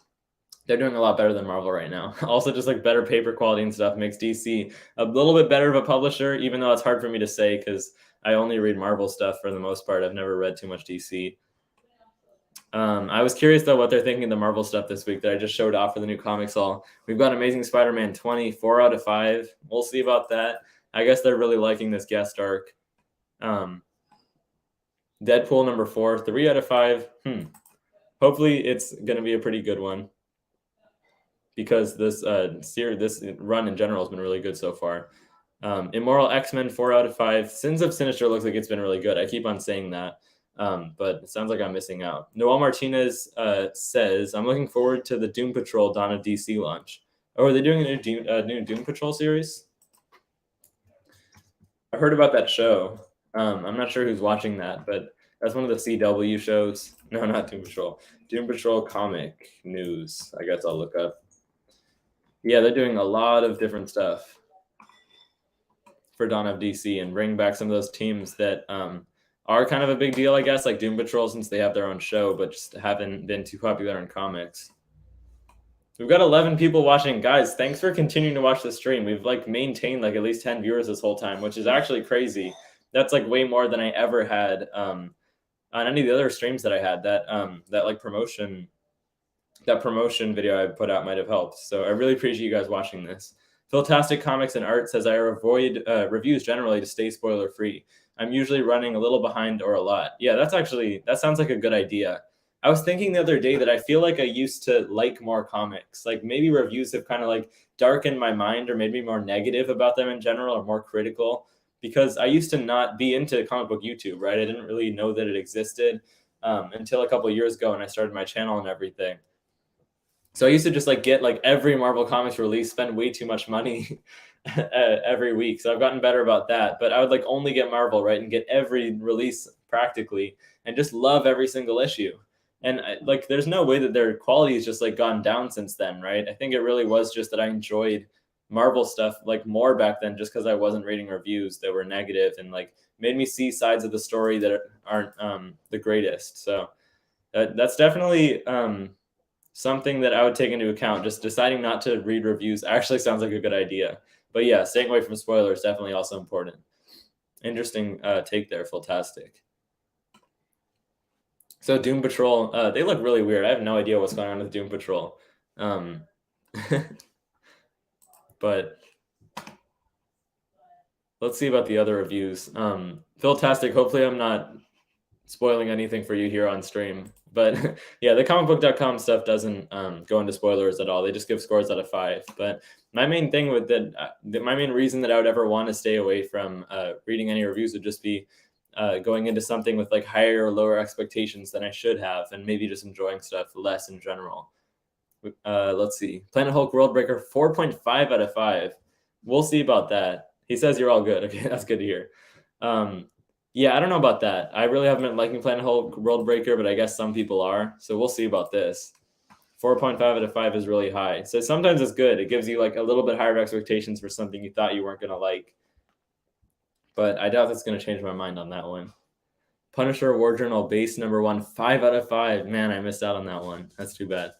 they're doing a lot better than Marvel right now. Also, just like better paper quality and stuff makes DC a little bit better of a publisher, even though it's hard for me to say because I only read Marvel stuff for the most part. I've never read too much DC. I was curious though what they're thinking of the Marvel stuff this week that I just showed off for the new Comics Haul. We've got Amazing Spider-Man 20, 4 out of 5. We'll see about that. I guess they're really liking this guest arc. Deadpool number 4, 3 out of 5. Hopefully it's going to be a pretty good one because this run in general has been really good so far. Immoral X-Men 4 out of 5. Sins of Sinister looks like it's been really good. I keep on saying that. But it sounds like I'm missing out. Noel Martinez says, I'm looking forward to the Doom Patrol Dawn of DC launch. Oh, are they doing a new Doom Patrol series? I heard about that show. I'm not sure who's watching that, but that's one of the CW shows. No, not Doom Patrol. Doom Patrol comic news. I guess I'll look up. Yeah, they're doing a lot of different stuff for Dawn of DC and bring back some of those teams that are kind of a big deal, I guess, like Doom Patrol, since they have their own show, but just haven't been too popular in comics. We've got 11 people watching. Guys, thanks for continuing to watch the stream. We've like maintained like at least 10 viewers this whole time, which is actually crazy. That's like way more than I ever had on any of the other streams that I had. That promotion video I put out might have helped. So I really appreciate you guys watching this. Philtastic Comics and Art says I avoid reviews generally to stay spoiler free. I'm usually running a little behind or a lot. Yeah, that sounds like a good idea. I was thinking the other day that I feel like I used to like more comics. Like maybe reviews have kind of like darkened my mind or made me more negative about them in general or more critical because I used to not be into comic book YouTube, right? I didn't really know that it existed until a couple of years ago when I started my channel and everything. So I used to just like get like every Marvel Comics release, spend way too much money every week. So I've gotten better about that. But I would like only get Marvel, right, and get every release practically, and just love every single issue. And like, there's no way that their quality has just like gone down since then, right? I think it really was just that I enjoyed Marvel stuff like more back then, just because I wasn't reading reviews that were negative and like made me see sides of the story that aren't the greatest. So that's definitely something that I would take into account. Just deciding not to read reviews actually sounds like a good idea. But yeah, staying away from spoilers definitely also important. Interesting take there, Fantastic. So Doom Patrol, they look really weird. I have no idea what's going on with Doom Patrol. But let's see about the other reviews. Fantastic, hopefully I'm not spoiling anything for you here on stream. But yeah, the comicbook.com stuff doesn't go into spoilers at all. They just give scores out of 5. But my main thing with my main reason that I would ever want to stay away from reading any reviews would just be going into something with like higher or lower expectations than I should have, and maybe just enjoying stuff less in general. Let's see. Planet Hulk Worldbreaker, 4.5 out of 5. We'll see about that. He says you're all good. Okay, that's good to hear. Yeah, I don't know about that. I really haven't been liking Planet Hulk Worldbreaker, but I guess some people are. So we'll see about this. 4.5 out of 5 is really high. So sometimes it's good. It gives you like a little bit higher expectations for something you thought you weren't going to like. But I doubt that's going to change my mind on that one. Punisher War Journal base number 1, 5 out of 5. Man, I missed out on that one. That's too bad.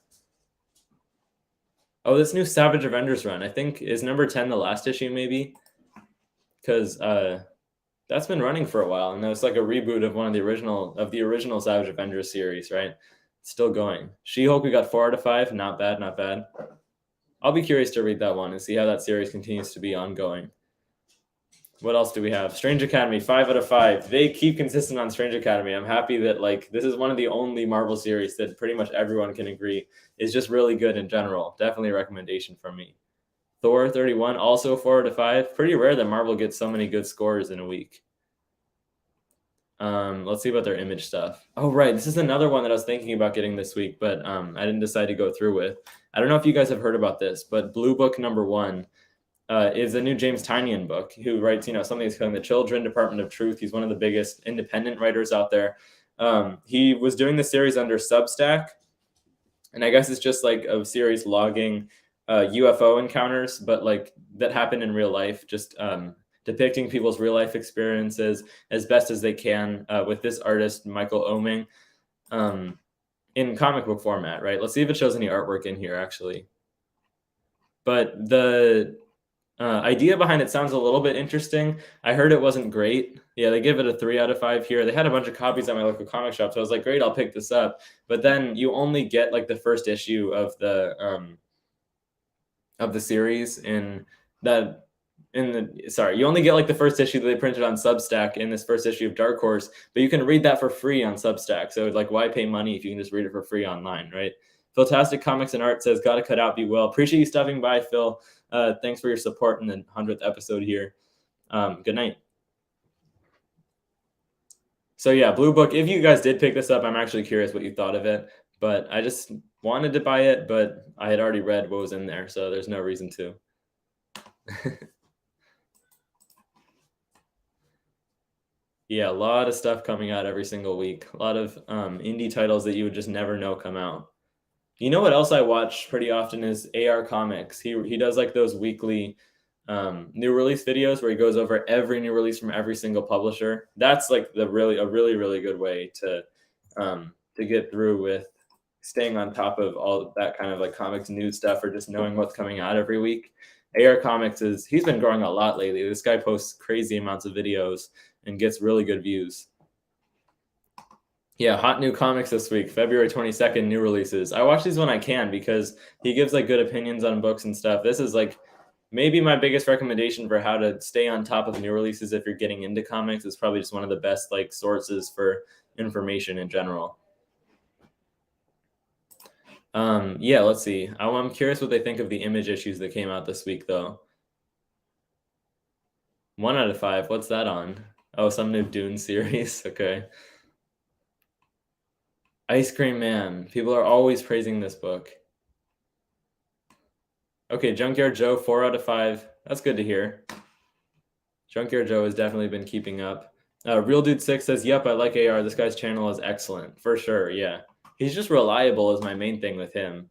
Oh, this new Savage Avengers run, I think, is number 10 the last issue, maybe? Because that's been running for a while, and it's like a reboot of the original Savage Avengers series, right? It's still going. She-Hulk, we got 4 out of 5. Not bad, not bad. I'll be curious to read that one and see how that series continues to be ongoing. What else do we have? Strange Academy, 5 out of 5. They keep consistent on Strange Academy. I'm happy that like this is one of the only Marvel series that pretty much everyone can agree is just really good in general. Definitely a recommendation from me. Thor 31, also 4 out of 5. Pretty rare that Marvel gets so many good scores in a week. Let's see about their Image stuff. Oh, right. This is another one that I was thinking about getting this week, but I didn't decide to go through with. I don't know if you guys have heard about this, but Blue Book number 1 is a new James Tynion book, who writes, something that's calling the Children Department of Truth. He's one of the biggest independent writers out there. He was doing the series under Substack, and I guess it's just like a series logging UFO encounters, but like that happened in real life, just depicting people's real life experiences as best as they can with this artist, Michael Oeming, in comic book format, right? Let's see if it shows any artwork in here, actually. But the idea behind it sounds a little bit interesting. I heard it wasn't great. Yeah, they give it a 3 out of 5 here. They had a bunch of copies at my local comic shop, so I was like, great, I'll pick this up. But then you only get like the first issue of the series you only get like the first issue that they printed on Substack in this first issue of Dark Horse, but you can read that for free on Substack. So like, why pay money if you can just read it for free online, right? Fantastic Comics and Art says, gotta cut out, be well. Appreciate you stopping by, Phil. Thanks for your support in the 100th episode here. Good night. So yeah, Blue Book, if you guys did pick this up, I'm actually curious what you thought of it, but I just wanted to buy it, but I had already read what was in there, so there's no reason to. Yeah, a lot of stuff coming out every single week. A lot of indie titles that you would just never know come out. You know what else I watch pretty often is AR Comics. He does like those weekly new release videos where he goes over every new release from every single publisher. That's like a really good way to get through with staying on top of all that kind of like comics news stuff or just knowing what's coming out every week. AR Comics he's been growing a lot lately. This guy posts crazy amounts of videos and gets really good views. Yeah, hot new comics this week, February 22nd, new releases. I watch these when I can because he gives like good opinions on books and stuff. This is like maybe my biggest recommendation for how to stay on top of new releases if you're getting into comics. It's probably just one of the best like sources for information in general. Yeah, let's see. I'm curious what they think of the Image issues that came out this week, though. 1 out of 5. What's that on? Oh, some new Dune series. Okay. Ice Cream Man. People are always praising this book. Okay, Junkyard Joe, 4 out of 5. That's good to hear. Junkyard Joe has definitely been keeping up. Real Dude 6 says, yep, I like AR. This guy's channel is excellent. For sure, yeah. He's just reliable is my main thing with him.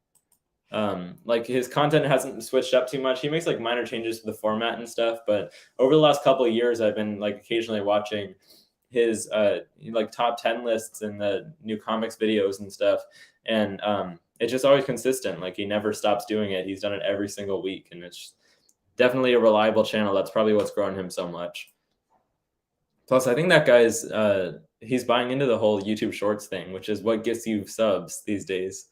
Like his content hasn't switched up too much. He makes like minor changes to the format and stuff, but over the last couple of years, I've been like occasionally watching his like top 10 lists and the new comics videos and stuff. And it's just always consistent. Like he never stops doing it. He's done it every single week. And it's definitely a reliable channel. That's probably what's grown him so much. Plus, I think that guy's he's buying into the whole YouTube Shorts thing, which is what gets you subs these days.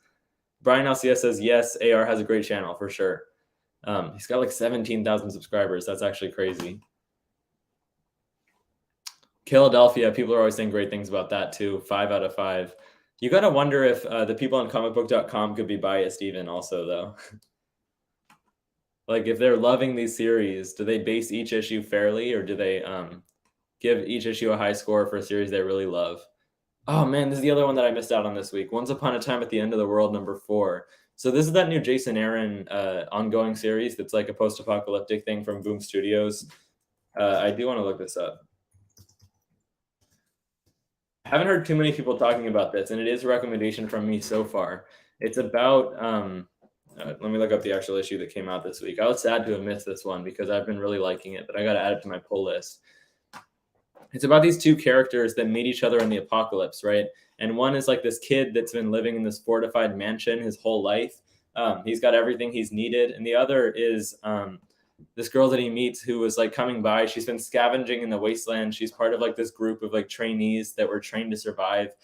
Brian LCS says, yes, AR has a great channel for sure. He's got like 17,000 subscribers. That's actually crazy. Philadelphia, people are always saying great things about that too. 5 out of 5. You got to wonder if the people on comicbook.com could be biased even also, though. Like if they're loving these series, do they base each issue fairly or do they give each issue a high score for a series they really love? Oh man, this is the other one that I missed out on this week. Once Upon a Time at the End of the World, number 4. So this is that new Jason Aaron ongoing series that's like a post-apocalyptic thing from Boom Studios. I do want to look this up. I haven't heard too many people talking about this, and it is a recommendation from me so far. It's about, let me look up the actual issue that came out this week. I was sad to have missed this one because I've been really liking it, but I got to add it to my pull list. It's about these two characters that meet each other in the apocalypse, right? And one is like this kid that's been living in this fortified mansion his whole life. He's got everything he's needed. And the other is this girl that he meets who was like coming by. She's been scavenging in the wasteland. She's part of like this group of like trainees that were trained to survive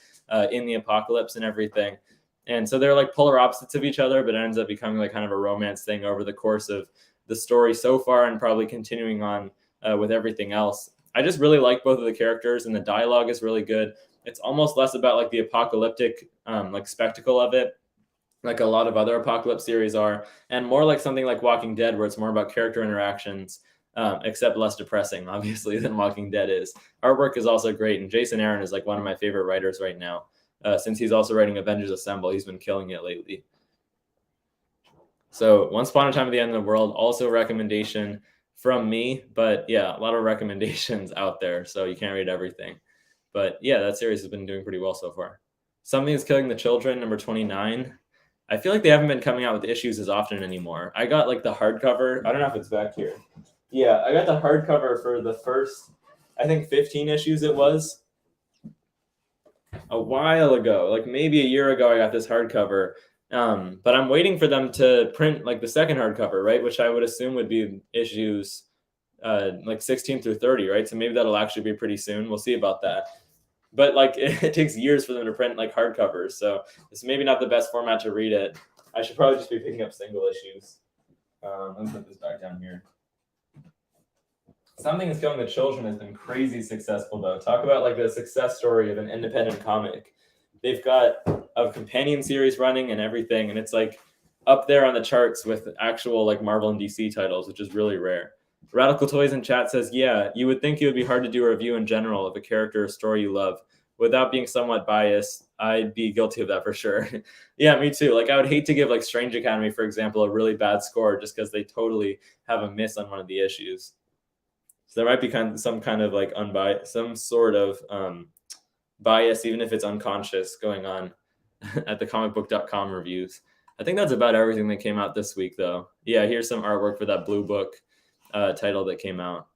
in the apocalypse and everything. And so they're like polar opposites of each other, but it ends up becoming like kind of a romance thing over the course of the story so far and probably continuing on with everything else. I just really like both of the characters and the dialogue is really good. It's almost less about like the apocalyptic like spectacle of it, like a lot of other apocalypse series are, and more like something like Walking Dead, where it's more about character interactions, except less depressing, obviously, than Walking Dead is. Artwork is also great, and Jason Aaron is like one of my favorite writers right now. Since he's also writing Avengers Assemble, he's been killing it lately. So Once Upon a Time at the End of the World, also a recommendation from me, but yeah, a lot of recommendations out there, so you can't read everything. But yeah, that series has been doing pretty well so far. Something is Killing the Children, number 29. I feel like they haven't been coming out with issues as often anymore. I got like the hardcover. I don't know if it's back here. Yeah, I got the hardcover for the first, I think 15 issues it was a while ago, like maybe a year ago. I got this hardcover, but I'm waiting for them to print like the second hardcover, right? Which I would assume would be issues like 16 through 30, right? So maybe that'll actually be pretty soon. We'll see about that. But like it takes years for them to print like hardcovers, so it's maybe not the best format to read it. I should probably just be picking up single issues. Let me put this back down here. Something is Killing the Children has been crazy successful, though. Talk about like the success story of an independent comic. They've got a companion series running and everything, and it's like up there on the charts with actual like Marvel and DC titles, which is really rare. Radical Toys in chat says, yeah, you would think it would be hard to do a review in general of a character or story you love. Without being somewhat biased, I'd be guilty of that for sure. Yeah, me too. Like I would hate to give like Strange Academy, for example, a really bad score just because they totally have a miss on one of the issues. So there might be some kind of like unbiased, some sort of bias, even if it's unconscious, going on at the comicbook.com reviews. I think that's about everything that came out this week, though. Yeah, here's some artwork for that Blue Book title that came out.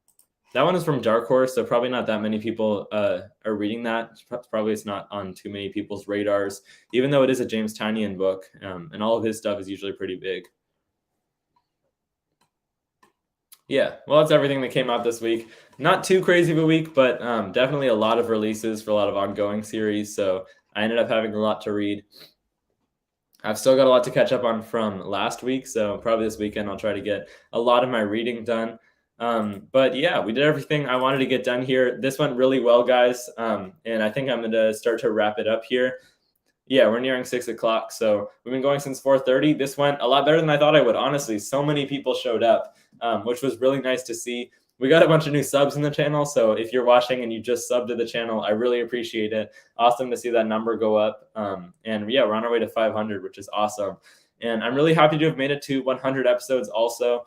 That one is from Dark Horse, so probably not that many people are reading that. Probably it's not on too many people's radars, even though it is a James Tynion book, and all of his stuff is usually pretty big. Yeah, well, that's everything that came out this week. Not too crazy of a week, but definitely a lot of releases for a lot of ongoing series. So I ended up having a lot to read. I've still got a lot to catch up on from last week. So probably this weekend I'll try to get a lot of my reading done. But yeah, we did everything I wanted to get done here. This went really well, guys. And I think I'm going to start to wrap it up here. Yeah, we're nearing 6 o'clock. So we've been going since 4:30. This went a lot better than I thought I would, honestly. So many people showed up, which was really nice to see. We got a bunch of new subs in the channel. So if you're watching and you just subbed to the channel, I really appreciate it. Awesome to see that number go up. And yeah, we're on our way to 500, which is awesome. And I'm really happy to have made it to 100 episodes also.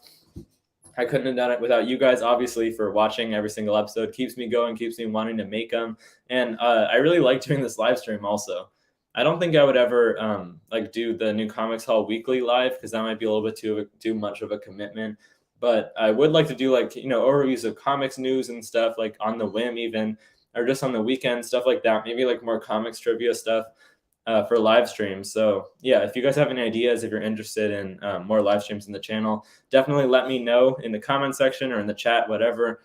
I couldn't have done it without you guys, obviously, for watching every single episode. Keeps me going, keeps me wanting to make them. And I really like doing this live stream also. I don't think I would ever like do the New Comics Hall weekly live because that might be a little bit too much of a commitment. But I would like to do like, overviews of comics news and stuff like on the whim even, or just on the weekend, stuff like that. Maybe like more comics trivia stuff for live streams. So yeah, if you guys have any ideas, if you're interested in more live streams in the channel, definitely let me know in the comment section or in the chat, whatever.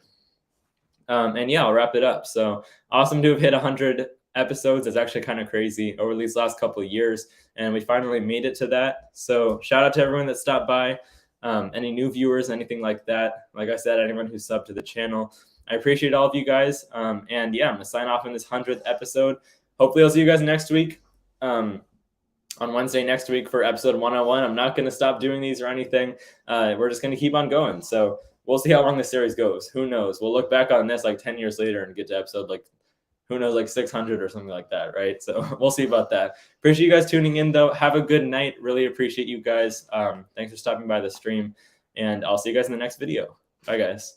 And yeah, I'll wrap it up. So awesome to have hit 100 episodes. Is actually kind of crazy over these last couple of years, and we finally made it to that. So shout out to everyone that stopped by, any new viewers, anything like that. Like I said, anyone who subbed to the channel, I appreciate all of you guys. And yeah, I'm gonna sign off in this 100th episode. Hopefully I'll see you guys next week, on Wednesday next week for episode 101. I'm not gonna stop doing these or anything. We're just gonna keep on going. So we'll see how long this series goes. Who knows? We'll look back on this like 10 years later and get to episode like, who knows, like 600 or something like that, right? So we'll see about that. Appreciate you guys tuning in, though. Have a good night. Really appreciate you guys. Thanks for stopping by the stream, and I'll see you guys in the next video. Bye, guys.